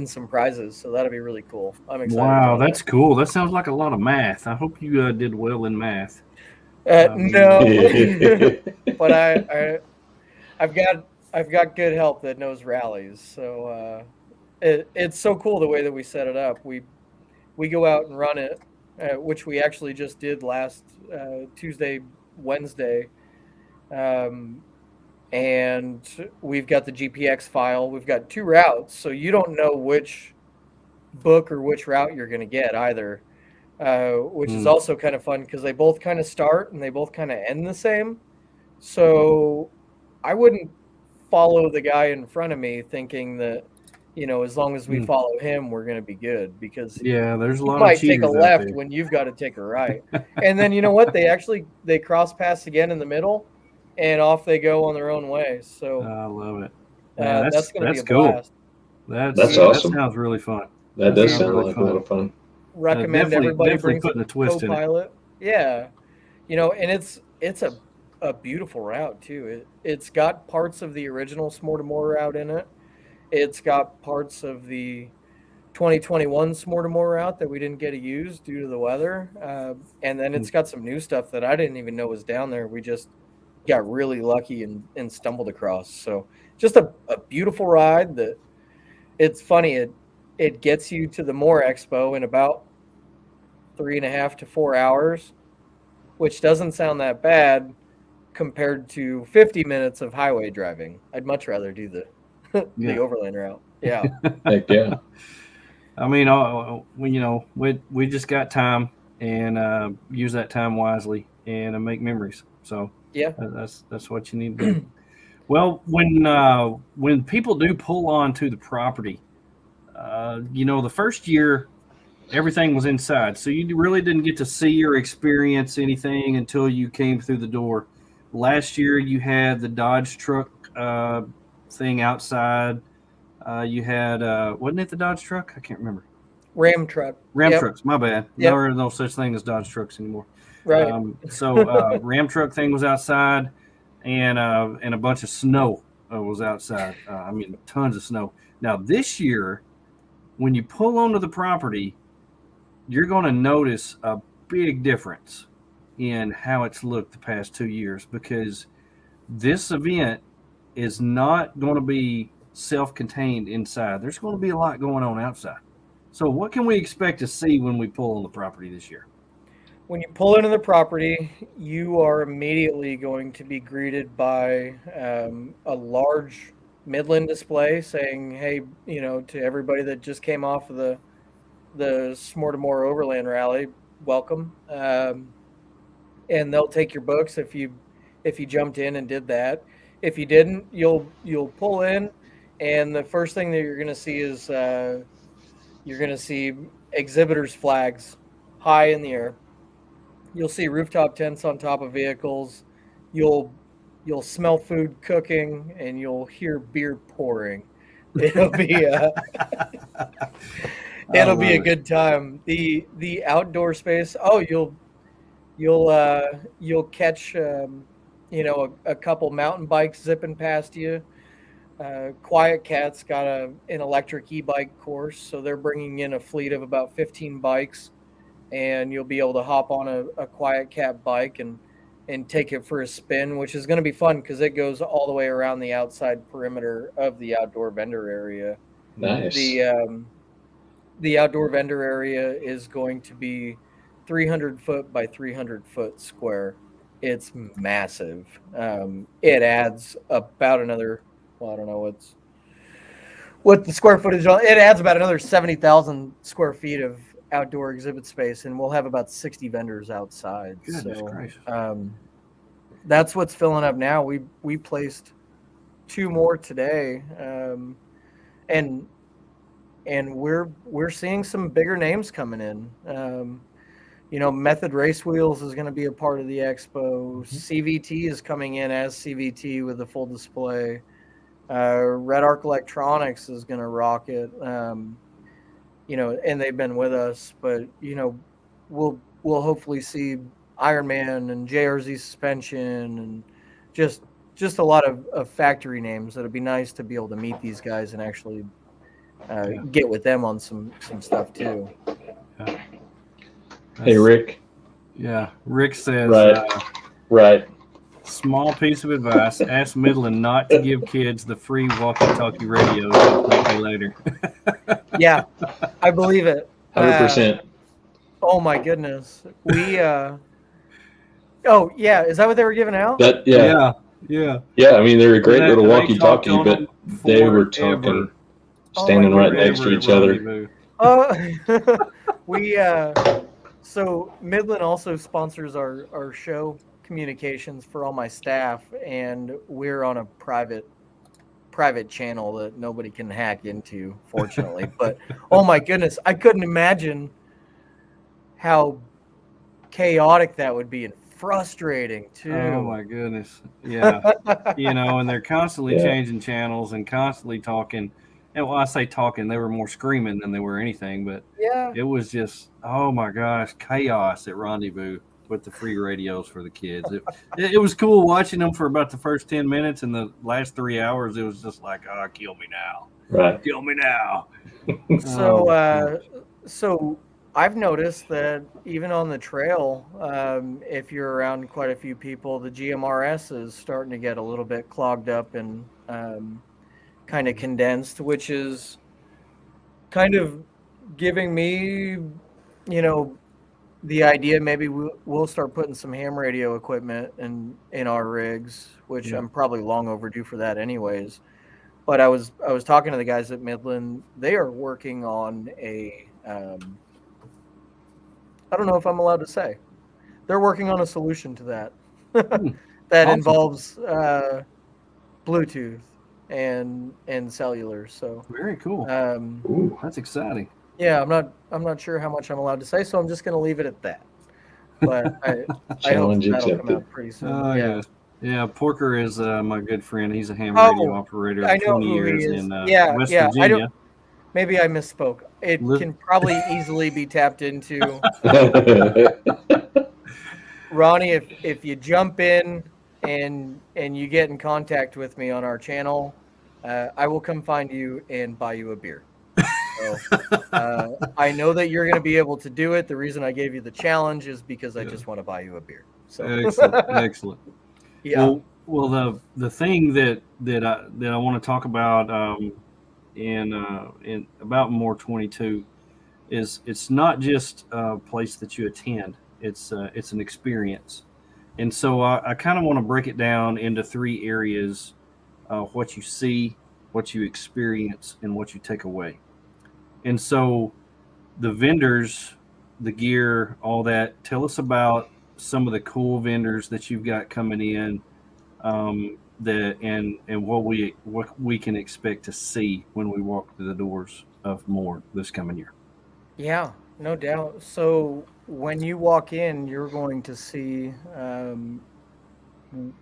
some prizes. So that'll be really cool. I'm excited. Wow, that's cool. That sounds like a lot of math. I hope you did well in math. No, but I've got good help that knows rallies. So it's so cool the way that we set it up. We go out and run it, which we actually just did last Tuesday, Wednesday. And we've got the GPX file. We've got 2 routes, so you don't know which book or which route you're going to get either, which is also kind of fun because they both kind of start and they both kind of end the same. So I wouldn't follow the guy in front of me thinking that, as long as we follow him, we're going to be good, because there's a lot you might of cheaters take a out left there. when you've got to take a right. And then you know what? They cross paths again in the middle, and off they go on their own way. So I love it. that's going to be a cool. blast. That's awesome. That sounds really fun. That does sound like a lot of fun. Recommend everybody brings putting a twist co-pilot. Yeah, and it's a beautiful route too. It's got parts of the original Smortamore route in it. It's got parts of the 2021 Smortamore route that we didn't get to use due to the weather, and then it's got some new stuff that I didn't even know was down there. We just got really lucky and stumbled across. So just a beautiful ride. That it's funny. It gets you to the MOORE Expo in about 3.5 to 4 hours, which doesn't sound that bad compared to 50 minutes of highway driving. I'd much rather do the Overland route. Yeah. Heck yeah. I mean, we just got time, and use that time wisely and make memories. So yeah, that's what you need to do. Well, when people do pull onto the property, the first year everything was inside, so you really didn't get to see or experience anything until you came through the door. Last year you had the Dodge truck thing outside. You had wasn't it the Dodge truck? I can't remember. Ram truck. Trucks. My bad. Yep. There are no such thing as Dodge trucks anymore. Right. So Ram truck thing was outside, and a bunch of snow was outside. I mean, tons of snow. Now this year, when you pull onto the property, you're going to notice a big difference in how it's looked the past 2 years, because this event is not going to be self-contained inside. There's going to be a lot going on outside. So what can we expect to see when we pull on the property this year? When you pull into the property, you are immediately going to be greeted by a large Midland display saying, hey, to everybody that just came off of the Smortamore Overland Rally, welcome. And they'll take your books if you jumped in and did that. If you didn't, you'll pull in, and the first thing that you're going to see is you're going to see exhibitors' flags high in the air. You'll see rooftop tents on top of vehicles. You'll smell food cooking, and you'll hear beer pouring. It'll be a good time. The outdoor space. Oh, you'll catch a couple mountain bikes zipping past you. Quiet Cat's got an electric e-bike course, so they're bringing in a fleet of about 15 bikes, and you'll be able to hop on a Quiet Cat bike and take it for a spin, which is going to be fun because it goes all the way around the outside perimeter of the outdoor vendor area. Nice. The outdoor vendor area is going to be 300 foot by 300 foot square. it's massive. It adds about another, well, I don't know what the square footage on it adds about another 70,000 square feet of outdoor exhibit space, and we'll have about 60 vendors outside. Goodness so gracious. that's what's filling up now. We placed 2 more today, and we're seeing some bigger names coming in. Method Race Wheels is going to be a part of the expo. CVT is coming in as CVT with a full display. Red Arc Electronics is going to rock it. And they've been with us, but we'll hopefully see Ironman and JRZ Suspension and just a lot of factory names. It'll be nice to be able to meet these guys and actually get with them on some stuff too. Yeah. Hey, Rick. Yeah, Rick says, Right. Small piece of advice: ask Midland not to give kids the free walkie-talkie radios. They'll thank you later. Yeah, I believe it. 100%. Oh my goodness, we. Oh yeah, is that what they were giving out? Yeah. Yeah, I mean, they're a great little They walkie-talkie, talked on but them they were forever. talking, standing right next to Forever each at other. Rendezvous. We so Midland also sponsors our show communications for all my staff, and we're on a private channel that nobody can hack into, fortunately. But oh my goodness, I couldn't imagine how chaotic that would be and frustrating too. Oh my goodness. Yeah. And they're constantly changing channels and constantly talking. And when I say talking, they were more screaming than they were anything, but it was just, oh my gosh, chaos at Rendezvous with the free radios for the kids. It was cool watching them for about the first 10 minutes, and the last 3 hours, it was just like, oh, kill me now. Right. Kill me now. So I've noticed that even on the trail, if you're around quite a few people, the GMRS is starting to get a little bit clogged up and kind of condensed, which is kind of giving me, the idea maybe we'll start putting some ham radio equipment in our rigs, which I'm probably long overdue for that anyways. But I was talking to the guys at Midland. They are working on a I don't know if I'm allowed to say. They're working on a solution to that that Awesome. involves Bluetooth and cellular. So very cool. That's exciting. Yeah, I'm not sure how much I'm allowed to say, so I'm just going to leave it at that. But I hope that'll come out pretty soon. Oh yeah. Porker is my good friend. He's a ham radio operator I of know 20 who years he is. in West Virginia. Maybe I misspoke. It can probably easily be tapped into. Ronnie, if you jump in and you get in contact with me on our channel, I will come find you and buy you a beer. So, I know that you're going to be able to do it. The reason I gave you the challenge is because I just want to buy you a beer. So Excellent. Yeah. Well, the thing that I want to talk about in about MOORE 22 is it's not just a place that you attend. It's an experience, and so I kind of want to break it down into 3 areas: what you see, what you experience, and what you take away. And so the vendors, the gear, all that, tell us about some of the cool vendors that you've got coming in, and what we can expect to see when we walk through the doors of MOORE this coming year. Yeah, no doubt. So when you walk in, you're going to see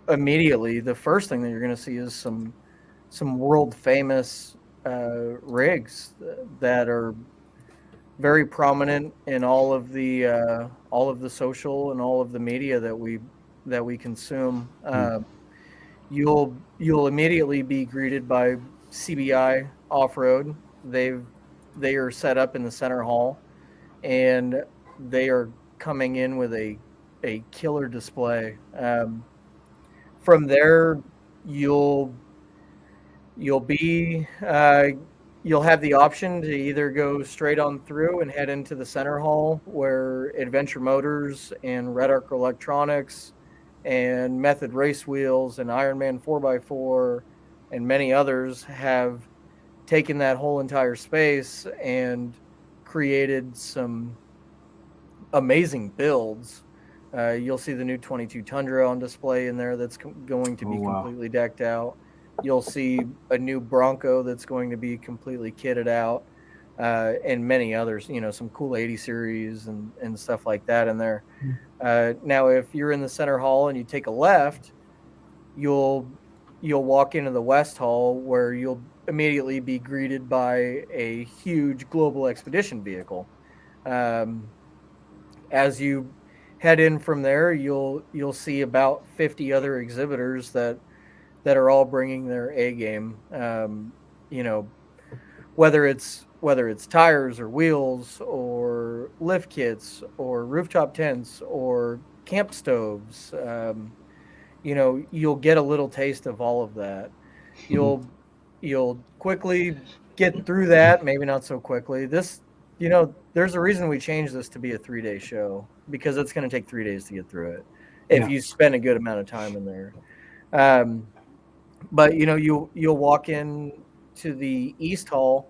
immediately the first thing that you're going to see is some world famous rigs that are very prominent in all of the social and all of the media that we consume. You'll immediately be greeted by CBI Off-Road. They are set up in the center hall, and they are coming in with a killer display. From there, you'll have the option to either go straight on through and head into the center hall where Adventure Motors and Red Arc Electronics and Method Race Wheels and Ironman 4x4 and many others have taken that whole entire space and created some amazing builds. You'll see the new 22 Tundra on display in there that's going to be completely decked out. You'll see a new Bronco that's going to be completely kitted out, and many others, some cool 80 series and stuff like that in there. Now, if you're in the center hall and you take a left, you'll walk into the West Hall, where you'll immediately be greeted by a huge global expedition vehicle. As you head in from there, you'll see about 50 other exhibitors that are all bringing their A game. Whether it's tires or wheels or lift kits or rooftop tents or camp stoves. You'll get a little taste of all of that. You'll quickly get through that, maybe not so quickly. There's a reason we changed this to be a 3-day show, because it's going to take 3 days to get through it if you spend a good amount of time in there. But you'll walk in to the East Hall,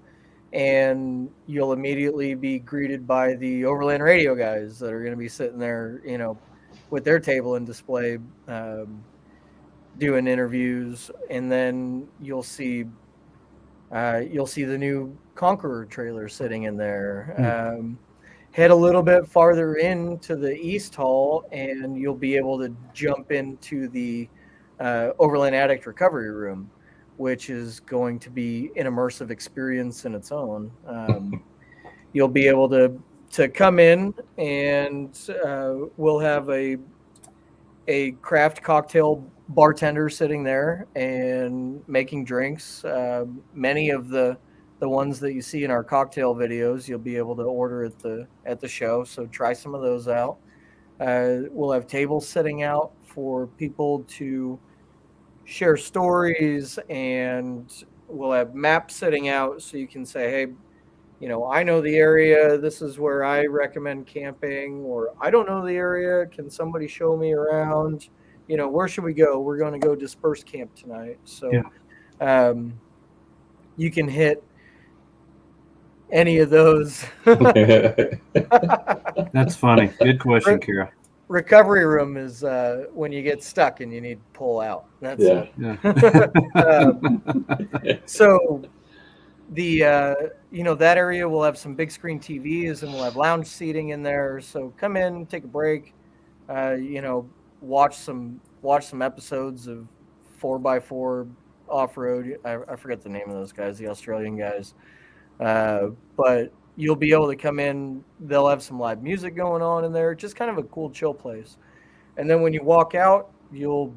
and you'll immediately be greeted by the Overland radio guys that are going to be sitting there, with their table and display, doing interviews. And then you'll see the new Conqueror trailer sitting in there. Head a little bit farther into the East Hall, and you'll be able to jump into the Overland Addict Recovery Room, which is going to be an immersive experience in its own. You'll be able to come in, and we'll have a craft cocktail bartender sitting there and making drinks. Many of the ones that you see in our cocktail videos, you'll be able to order at the show. So try some of those out. We'll have tables sitting out for people to share stories, and we'll have maps sitting out so you can say, hey, I know the area. This is where I recommend camping, or I don't know the area. Can somebody show me around? Where should we go? We're going to go disperse camp tonight. So you can hit any of those. That's funny. Good question, Kira. Recovery room is when you get stuck and you need to pull out. That's it. Yeah. So the that area will have some big screen TVs, and we'll have lounge seating in there. So come in, take a break, watch some episodes of 4x4 off-road. I forget the name of those guys, the Australian guys. But you'll be able to come in. They'll have some live music going on in there. Just kind of a cool, chill place. And then when you walk out, you'll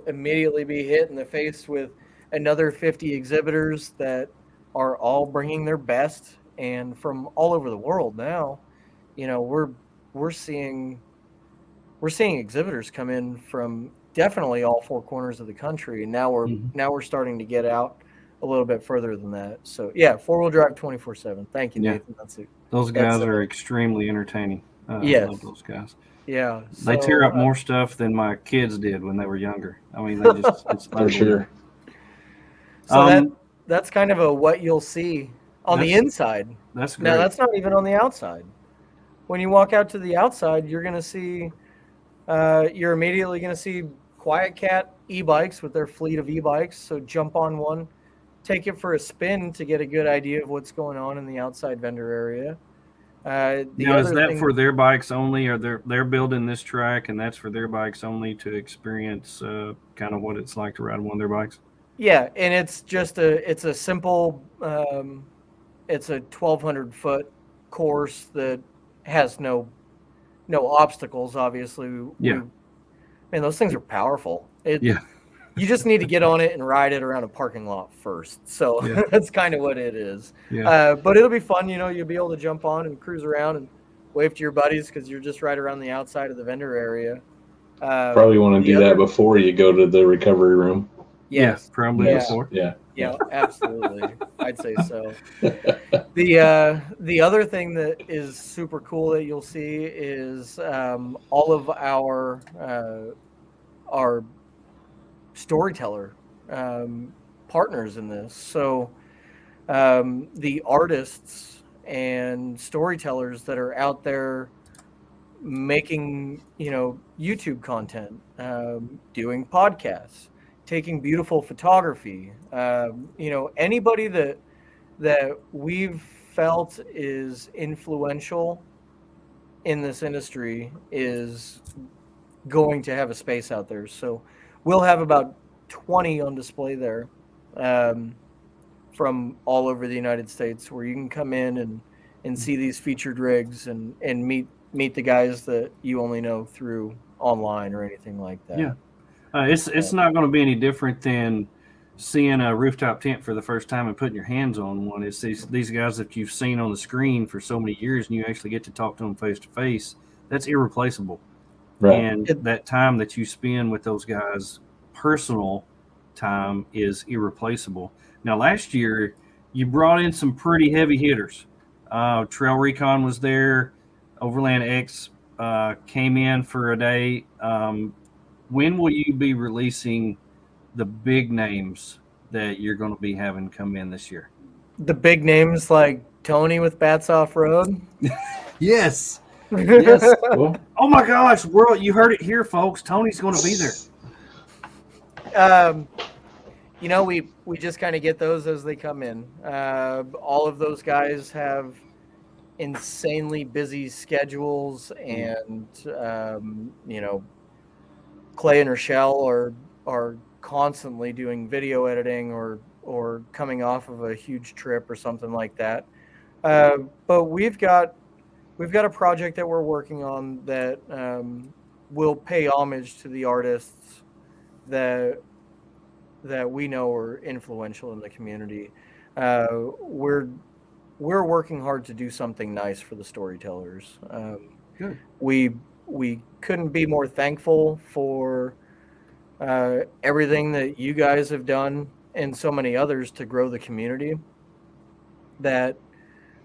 immediately be hit in the face with another 50 exhibitors that are all bringing their best, and from all over the world. Now, we're seeing exhibitors come in from definitely all four corners of the country, and now we're starting to get out a little bit further than that. So yeah, 4-wheel drive 24/7. Thank you, Nathan. That's it. Those guys are extremely entertaining. Yes. I love those guys. Yeah, They tear up more stuff than my kids did when they were younger. I mean, they just it's for sure. So that's kind of what you'll see on the inside. That's great. Now that's not even on the outside. When you walk out to the outside, you're going to see you're immediately going to see Quiet Cat e-bikes with their fleet of e-bikes. So jump on one, take it for a spin to get a good idea of what's going on in the outside vendor area. Now, is that for their bikes only, or they're building this track and that's for their bikes only to experience kind of what it's like to ride one of their bikes? Yeah, and it's just a simple, it's a 1,200 foot course that has no obstacles. Obviously, those things are powerful. You just need to get on it and ride it around a parking lot first. So that's kind of what it is. Yeah. But it'll be fun. You'll be able to jump on and cruise around and wave to your buddies because you're just right around the outside of the vendor area. Probably want to do that before you go to the recovery room. Yes, probably before. Yeah, absolutely. I'd say so. The other thing that is super cool that you'll see is all of our our storyteller partners in this. So the artists and storytellers that are out there making, YouTube content, doing podcasts, taking beautiful photography, anybody that we've felt is influential in this industry is going to have a space out there. So we'll have about 20 on display there, from all over the United States, where you can come in and see these featured rigs and meet the guys that you only know through online or anything like that. Yeah. It's not going to be any different than seeing a rooftop tent for the first time and putting your hands on one. It's these guys that you've seen on the screen for so many years, and you actually get to talk to them face to face. That's irreplaceable. Right. And that time that you spend with those guys, personal time, is irreplaceable. Now, last year, you brought in some pretty heavy hitters. Trail Recon was there. Overland X came in for a day. When will you be releasing the big names that you're going to be having come in this year? The big names like Tony with Bats Off Road. Yes. Yes. Oh my gosh, world! You heard it here, folks. Tony's going to be there. We just kind of get those as they come in. All of those guys have insanely busy schedules, and Clay and Rochelle are constantly doing video editing or coming off of a huge trip or something like that. But we've got a project that we're working on that will pay homage to the artists that we know are influential in the community. We're working hard to do something nice for the storytellers. Good. We couldn't be more thankful for everything that you guys have done and so many others to grow the community, that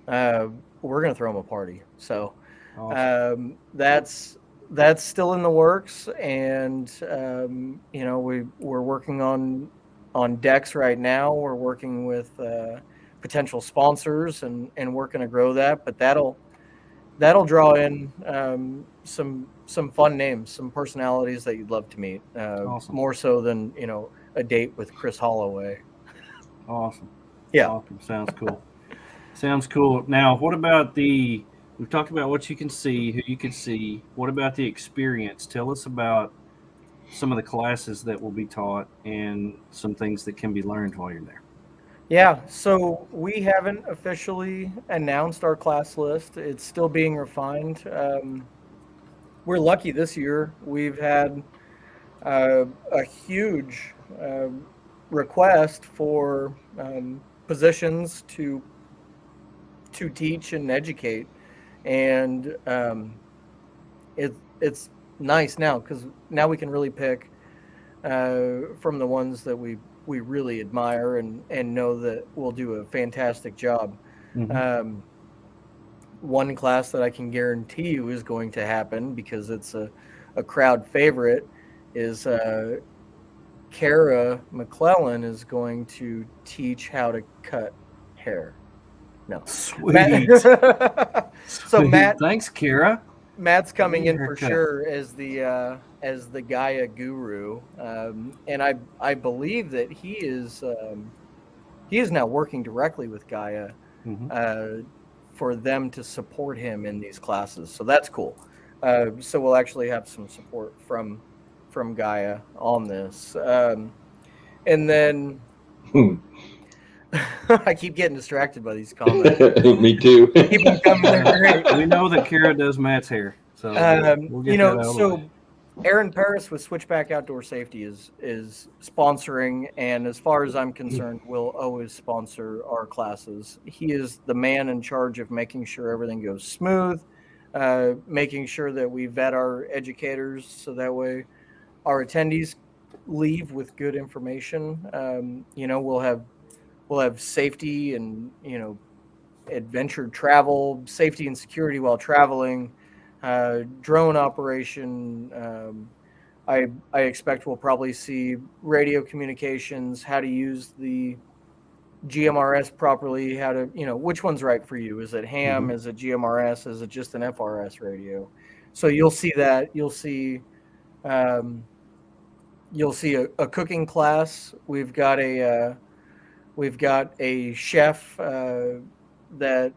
we're going to throw them a party. So Awesome. that's still in the works, and we're working on decks right now. We're working with potential sponsors and working to grow that, but that'll draw in some fun names, some personalities that you'd love to meet. Awesome. More so than a date with Chris Holloway. Awesome. Yeah. Awesome. Sounds cool. Sounds cool. Now, what about we've talked about what you can see, who you can see. What about the experience? Tell us about some of the classes that will be taught and some things that can be learned while you're there. Yeah, so we haven't officially announced our class list. It's still being refined. We're lucky this year. We've had a huge request for positions to teach and educate, and it's nice now, because now we can really pick from the ones that we really admire and know that we'll do a fantastic job. Mm-hmm. One class that I can guarantee you is going to happen, because it's a crowd favorite, is Kara McClellan is going to teach how to cut hair. No. Sweet. So Sweet. Matt, Thanks, Kara. Matt's coming in for Haircut. sure as the Gaia guru, and I believe that he is now working directly with Gaia for them to support him in these classes. So that's cool. So we'll actually have some support from Gaia on this, and then I keep getting distracted by these comments. Me too. Keep them coming. They're great. We know that Kara does Matt's hair, so we'll get that out of the way. Aaron Paris with Switchback Outdoor Safety is sponsoring, and as far as I'm concerned, will always sponsor our classes. He is the man in charge of making sure everything goes smooth, making sure that we vet our educators so that way our attendees leave with good information. We'll have safety and adventure travel, safety and security while traveling, drone operation, I expect we'll probably see radio communications, how to use the GMRS properly, how to, which one's right for you. Is it ham? Is it GMRS? Is it just an FRS radio? So you'll see that. You'll see a cooking class. We've got a chef that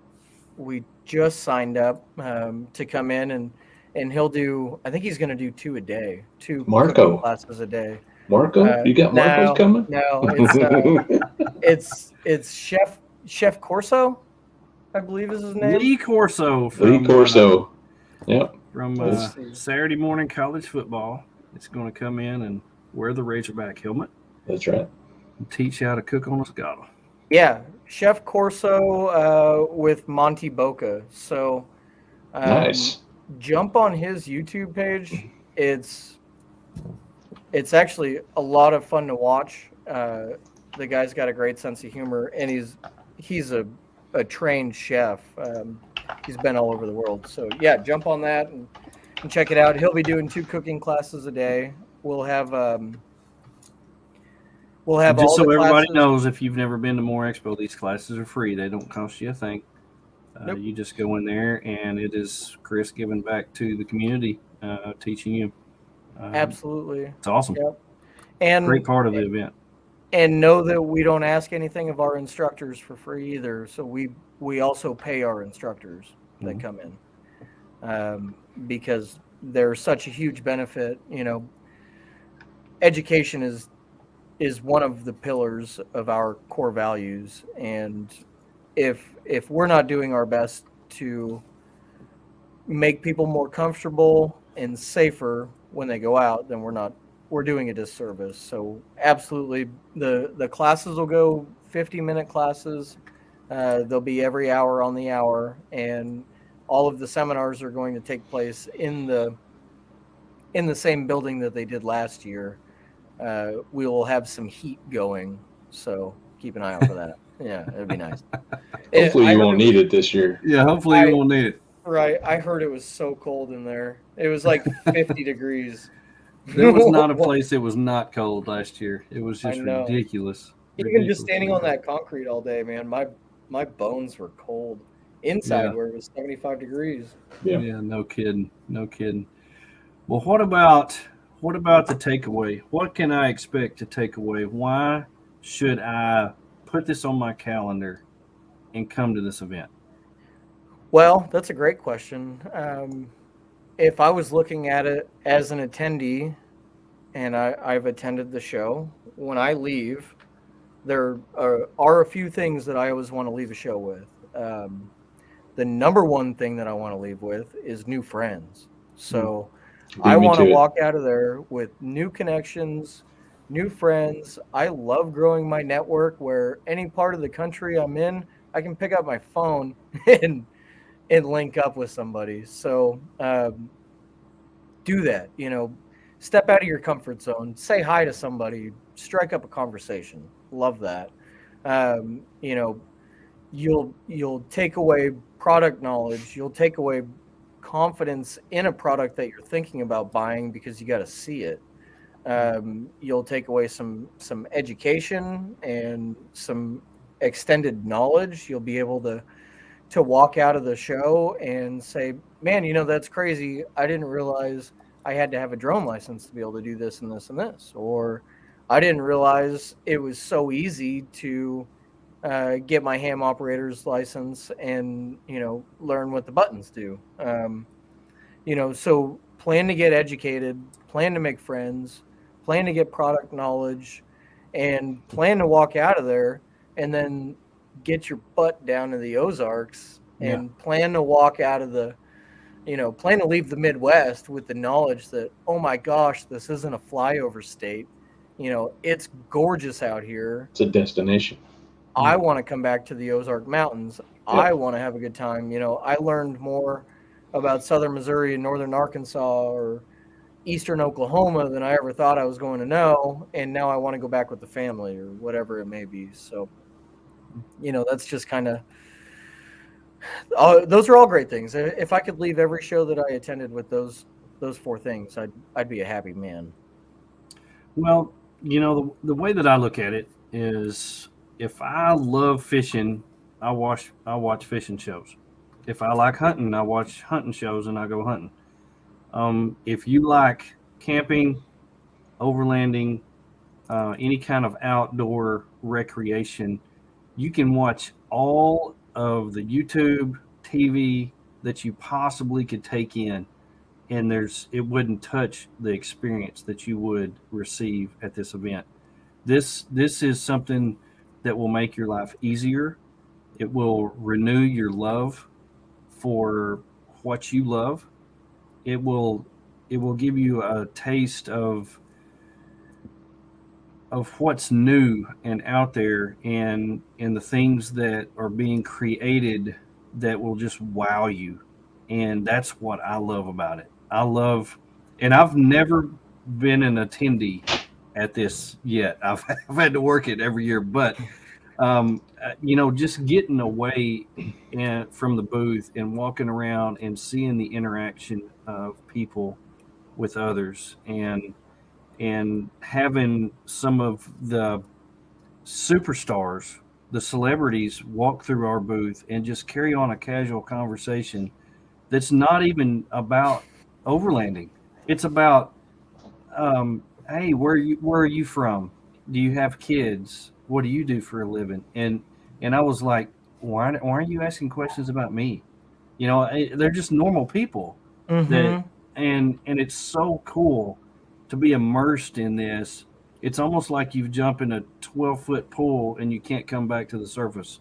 we just signed up to come in, and he'll do, I think he's going to do 2 a day, 2 cooking classes a day. Marco? You got Marco's coming? No, it's Chef Corso, I believe is his name. Lee Corso. Yep. From Saturday morning college football. It's going to come in and wear the Razorback helmet. That's right. And teach you how to cook on a scala. Yeah, Chef Corso with Monty Boca. So nice. Jump on his YouTube page. It's actually a lot of fun to watch. The guy's got a great sense of humor, and he's a trained chef. He's been all over the world. So yeah, jump on that and check it out. He'll be doing 2 cooking classes a day. We'll have just all so the everybody classes. knows, if you've never been to MOORE Expo, these classes are free. They don't cost you a thing. Nope. You just go in there, and it is Chris giving back to the community, teaching you. Absolutely. It's awesome. Yep. And great part of the event. And know that we don't ask anything of our instructors for free either. So we also pay our instructors that come in because they're such a huge benefit. Education is one of the pillars of our core values, and if we're not doing our best to make people more comfortable and safer when they go out, then we're doing a disservice. So absolutely, the classes will go 50-minute classes. They'll be every hour on the hour, and all of the seminars are going to take place in the same building that they did last year. We will have some heat going, so keep an eye out for that. Yeah, it'd be nice. Hopefully you won't need it this year. Yeah, hopefully you won't need it. Right. I heard it was so cold in there. It was like 50 degrees. There was not a place that was not cold last year. It was just ridiculous. Even just standing on that concrete all day, man, my bones were cold. Inside where it was 75 degrees. Yeah, no kidding. Well, what about the takeaway? What can I expect to take away? Why should I put this on my calendar and come to this event? Well, that's a great question. If I was looking at it as an attendee, and I've attended the show, when I leave, there are a few things that I always want to leave a show with. The number one thing that I want to leave with is new friends. So I want to walk out of there with new connections, new friends. I love growing my network where any part of the country I'm in, I can pick up my phone and link up with somebody. So do that, step out of your comfort zone, say hi to somebody, strike up a conversation. Love that. You'll take away product knowledge. You'll take away confidence in a product that you're thinking about buying because you got to see it. You'll take away some education and some extended knowledge. You'll be able to walk out of the show and say, man, that's crazy. I didn't realize I had to have a drone license to be able to do this and this and this. Or I didn't realize it was so easy to get my ham operator's license and, learn what the buttons do. So plan to get educated, plan to make friends, plan to get product knowledge, and plan to walk out of there and then get your butt down to the Ozarks and plan to walk out of plan to leave the Midwest with the knowledge that, oh my gosh, this isn't a flyover state. It's gorgeous out here. It's a destination. I want to come back to the Ozark Mountains. I want to have a good time. I learned more about southern Missouri and northern Arkansas or eastern Oklahoma than I ever thought I was going to know. And now I want to go back with the family or whatever it may be. So, that's just kind of, those are all great things. If I could leave every show that I attended with those those 4 things, I'd be a happy man. Well, the way that I look at it is, if I love fishing, I watch fishing shows. If I like hunting, I watch hunting shows and I go hunting. If you like camping, overlanding, any kind of outdoor recreation, you can watch all of the YouTube, TV that you possibly could take in, and it wouldn't touch the experience that you would receive at this event. This is something that will make your life easier. It will renew your love for what you love. It will give you a taste of what's new and out there, and the things that are being created that will just wow you. And that's what I love about it. And I've never been an attendee at this yet. I've had to work it every year, but just getting away from the booth and walking around and seeing the interaction of people with others, and having some of the superstars, the celebrities, walk through our booth and just carry on a casual conversation that's not even about overlanding. It's about, hey, where are you from? Do you have kids? What do you do for a living? And I was like, why aren't you asking questions about me? They're just normal people. Mm-hmm. And it's so cool to be immersed in this. It's almost like you've jumped in a 12-foot pool and you can't come back to the surface.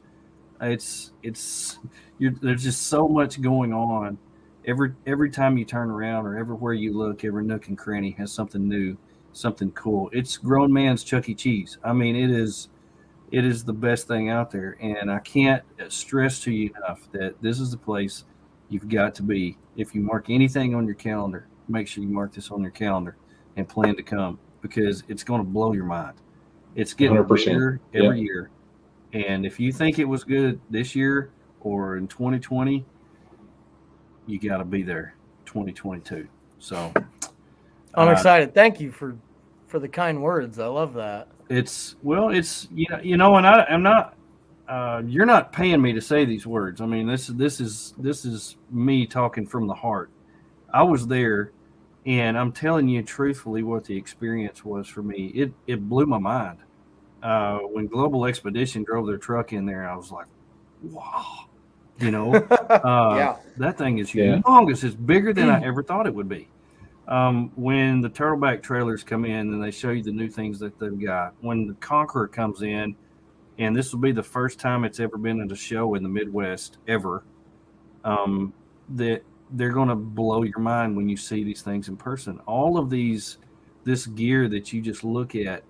There's just so much going on. Every time you turn around, or everywhere you look, every nook and cranny has something new, something cool. It's grown man's Chuck E. Cheese. I mean, it is the best thing out there, and I can't stress to you enough that this is the place you've got to be. If you mark anything on your calendar, make sure you mark this on your calendar and plan to come, because it's going to blow your mind. It's getting 100%. bigger every year. And if you think it was good this year or in 2020, you got to be there 2022. So I'm excited. Thank you for the kind words. I love that. And I'm not, you're not paying me to say these words. I mean, this is me talking from the heart. I was there, and I'm telling you truthfully what the experience was for me. It blew my mind. When Global Expedition drove their truck in there, I was like, wow. Yeah. That thing is humongous. It's bigger than I ever thought it would be. When the turtleback trailers come in and they show you the new things that they've got, when the Conqueror comes in, and this will be the first time it's ever been at a show in the Midwest ever, that they're going to blow your mind when you see these things in person. All of this gear that you just look at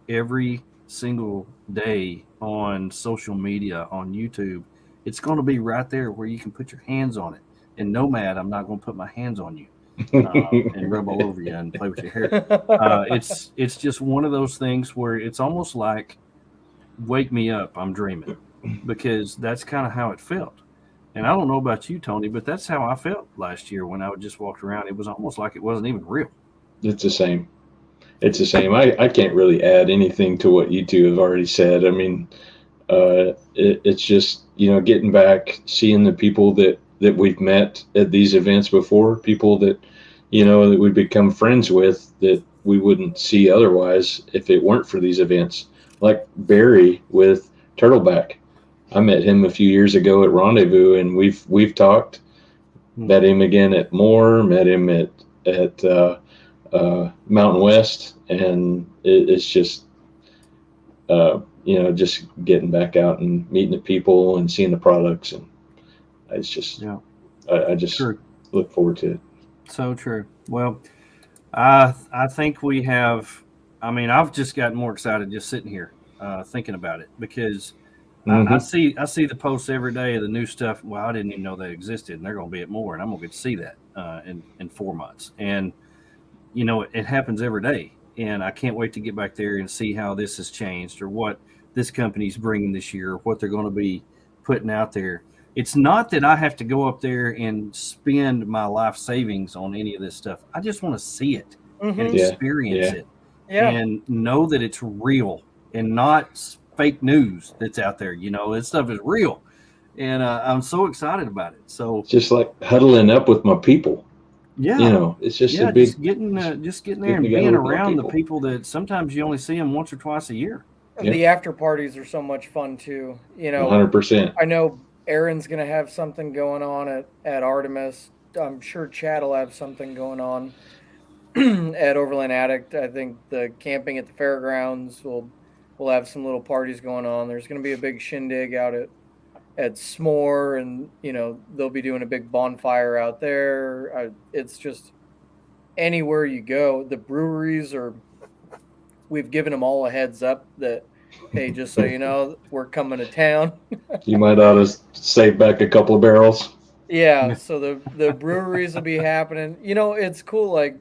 every single day on social media, on YouTube, it's going to be right there where you can put your hands on it. And Nomad, I'm not going to put my hands on you and rub all over you and play with your hair. It's just one of those things where it's almost like, wake me up, I'm dreaming, because that's kind of how it felt. And I don't know about you, Tony, but that's how I felt last year when I would just walk around. It was almost like it wasn't even real. It's the same. I can't really add anything to what you two have already said. I mean, it's just, getting back, seeing the people that we've met at these events before, people that, that we become friends with that we wouldn't see otherwise if it weren't for these events. Like Barry with Turtleback. I met him a few years ago at Rendezvous, and we've talked. Met him again at MOORE. Met him at Mountain West, and it's just just getting back out and meeting the people and seeing the products, and it's just I just look forward to it. So true. Well, I think we have. I mean, I've just gotten more excited just sitting here thinking about it, because I see the posts every day of the new stuff. Well, I didn't even know they existed, and they're going to be at MOORE, and I'm going to get to see that in 4 months. And it happens every day, and I can't wait to get back there and see how this has changed, or what this company's bringing this year, or what they're going to be putting out there. it's not that I have to go up there and spend my life savings on any of this stuff. I just want to see it and experience it and know that it's real and not fake news that's out there. This stuff is real. And I'm so excited about it. So it's just like huddling up with my people. Yeah, it's just a big, just getting there and being around the people that sometimes you only see them once or twice a year. The after parties are so much fun too. 100%. I know Aaron's gonna have something going on at Artemis. I'm sure Chad will have something going on at Overland Addict. I think the camping at the fairgrounds will have some little parties going on. There's gonna be a big shindig out at S'more, and they'll be doing a big bonfire out there. It's just anywhere you go. The breweries we've given them all a heads up that, hey, just so you know, we're coming to town. You might ought to save back a couple of barrels. Yeah, so the breweries will be happening. It's cool. Like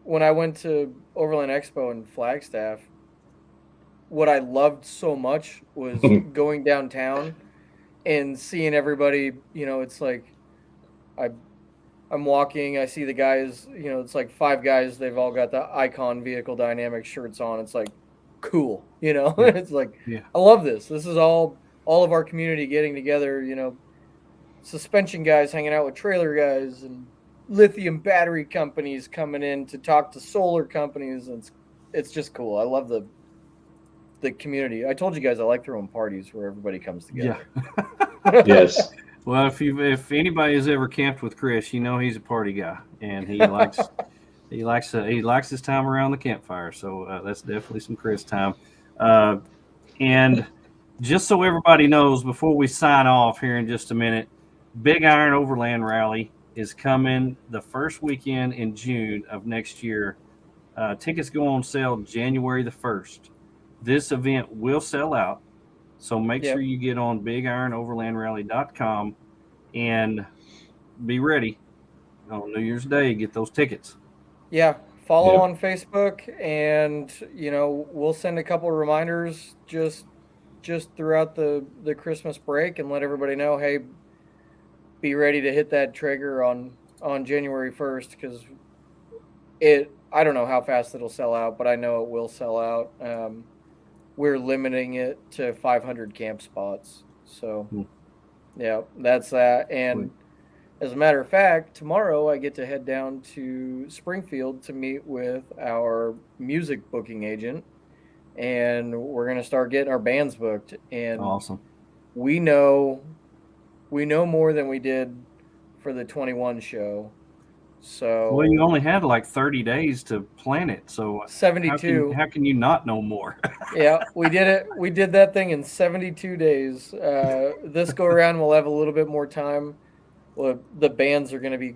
when I went to Overland Expo in Flagstaff, what I loved so much was going downtown and seeing everybody. It's like I'm walking, I see the guys, it's like 5 guys, they've all got the Icon Vehicle Dynamics shirts on. It's like cool, It's like I love this. This is all of our community getting together, suspension guys hanging out with trailer guys and lithium battery companies coming in to talk to solar companies. And it's just cool. I love the community. I told you guys I like throwing parties where everybody comes together. Yeah. Yes. Well, if anybody has ever camped with Chris, he's a party guy, and he likes his time around the campfire. So that's definitely some Chris time. And just so everybody knows, before we sign off here in just a minute, Big Iron Overland Rally is coming the first weekend in June of next year. Tickets go on sale January the 1st. This event will sell out. So make sure you get on BigIronOverlandRally.com and be ready on New Year's Day. Get those tickets. Yeah, follow on Facebook, and we'll send a couple of reminders just throughout the Christmas break and let everybody know, hey, be ready to hit that trigger on January 1st, because I don't know how fast it'll sell out, but I know it will sell out. We're limiting it to 500 camp spots. So, that's that. And as a matter of fact, tomorrow I get to head down to Springfield to meet with our music booking agent, and we're going to start getting our bands booked. And awesome. We know more than we did for the 21 show. So, well, you only had like 30 days to plan it. So 72. How can you not know more? Yeah, we did it. We did that thing in 72 days. This go around, we'll have a little bit more time. Well, the bands are going to be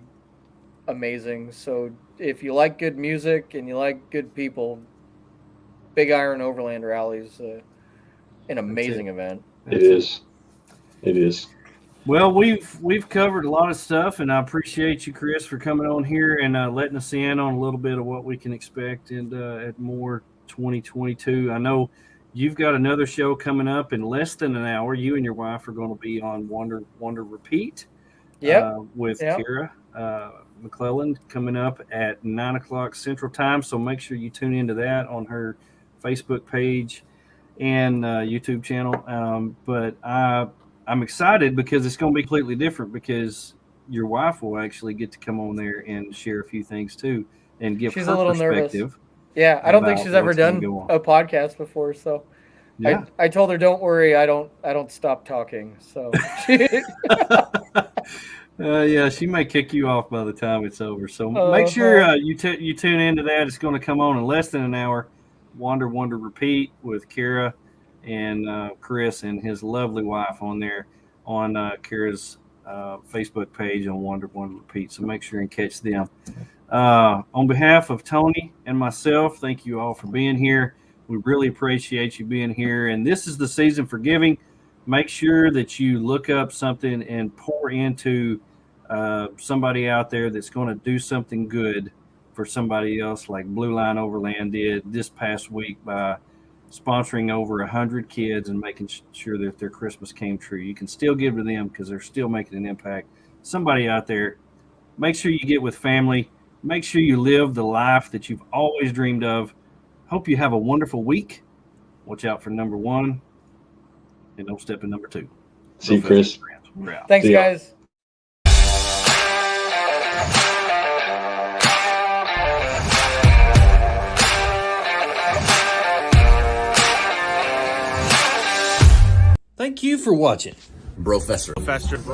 amazing. So if you like good music and you like good people, Big Iron Overland Rally is an amazing event. It is. Well, we've covered a lot of stuff, and I appreciate you, Chris, for coming on here and letting us in on a little bit of what we can expect at MOORE 2022. I know you've got another show coming up in less than an hour. You and your wife are going to be on Wonder Repeat with Kara McClelland coming up at 9 o'clock Central Time. So make sure you tune into that on her Facebook page and YouTube channel. But I'm excited because it's going to be completely different, because your wife will actually get to come on there and share a few things too and give her perspective. Nervous. Yeah, I don't think she's ever done a podcast before, so I told her, don't worry, I don't stop talking. So she may kick you off by the time it's over. So make sure you tune into that. It's going to come on in less than an hour. Wonder Repeat with Kara and Chris and his lovely wife on there on Kara's Facebook page on Wonder Repeat. So make sure and catch them. On behalf of Tony and myself, thank you all for being here. We really appreciate you being here. And this is the season for giving. Make sure that you look up something and pour into somebody out there that's going to do something good for somebody else, like Blue Line Overland did this past week by sponsoring over 100 kids and making sure that their Christmas came true. You can still give to them because they're still making an impact. Somebody out there, make sure you get with family. Make sure you live the life that you've always dreamed of. Hope you have a wonderful week. Watch out for number 1 and don't step in number 2. See you, Chris. We're out. Thanks, See ya. guys. Thank you for watching. BROfessor. Professor and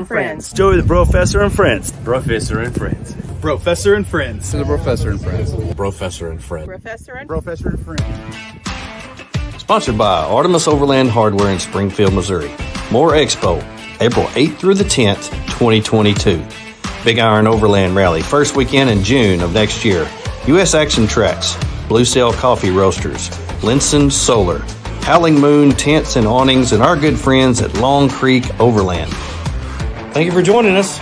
Friends. Joey the BROfessor and Friends. Professor and Friends. BROfessor and Friends. To the BROfessor and Friends. BROfessor and Friends. Professor and Sponsored by Artemis Overland Hardware in Springfield, Missouri. MOORE Expo, April 8th through the 10th, 2022. Big Iron Overland Rally, first weekend in June of next year. U.S. Action Tracks, Blue Sail Coffee Roasters, Linson Solar, Howling Moon Tents and Awnings, and our good friends at Long Creek Overland. Thank you for joining us.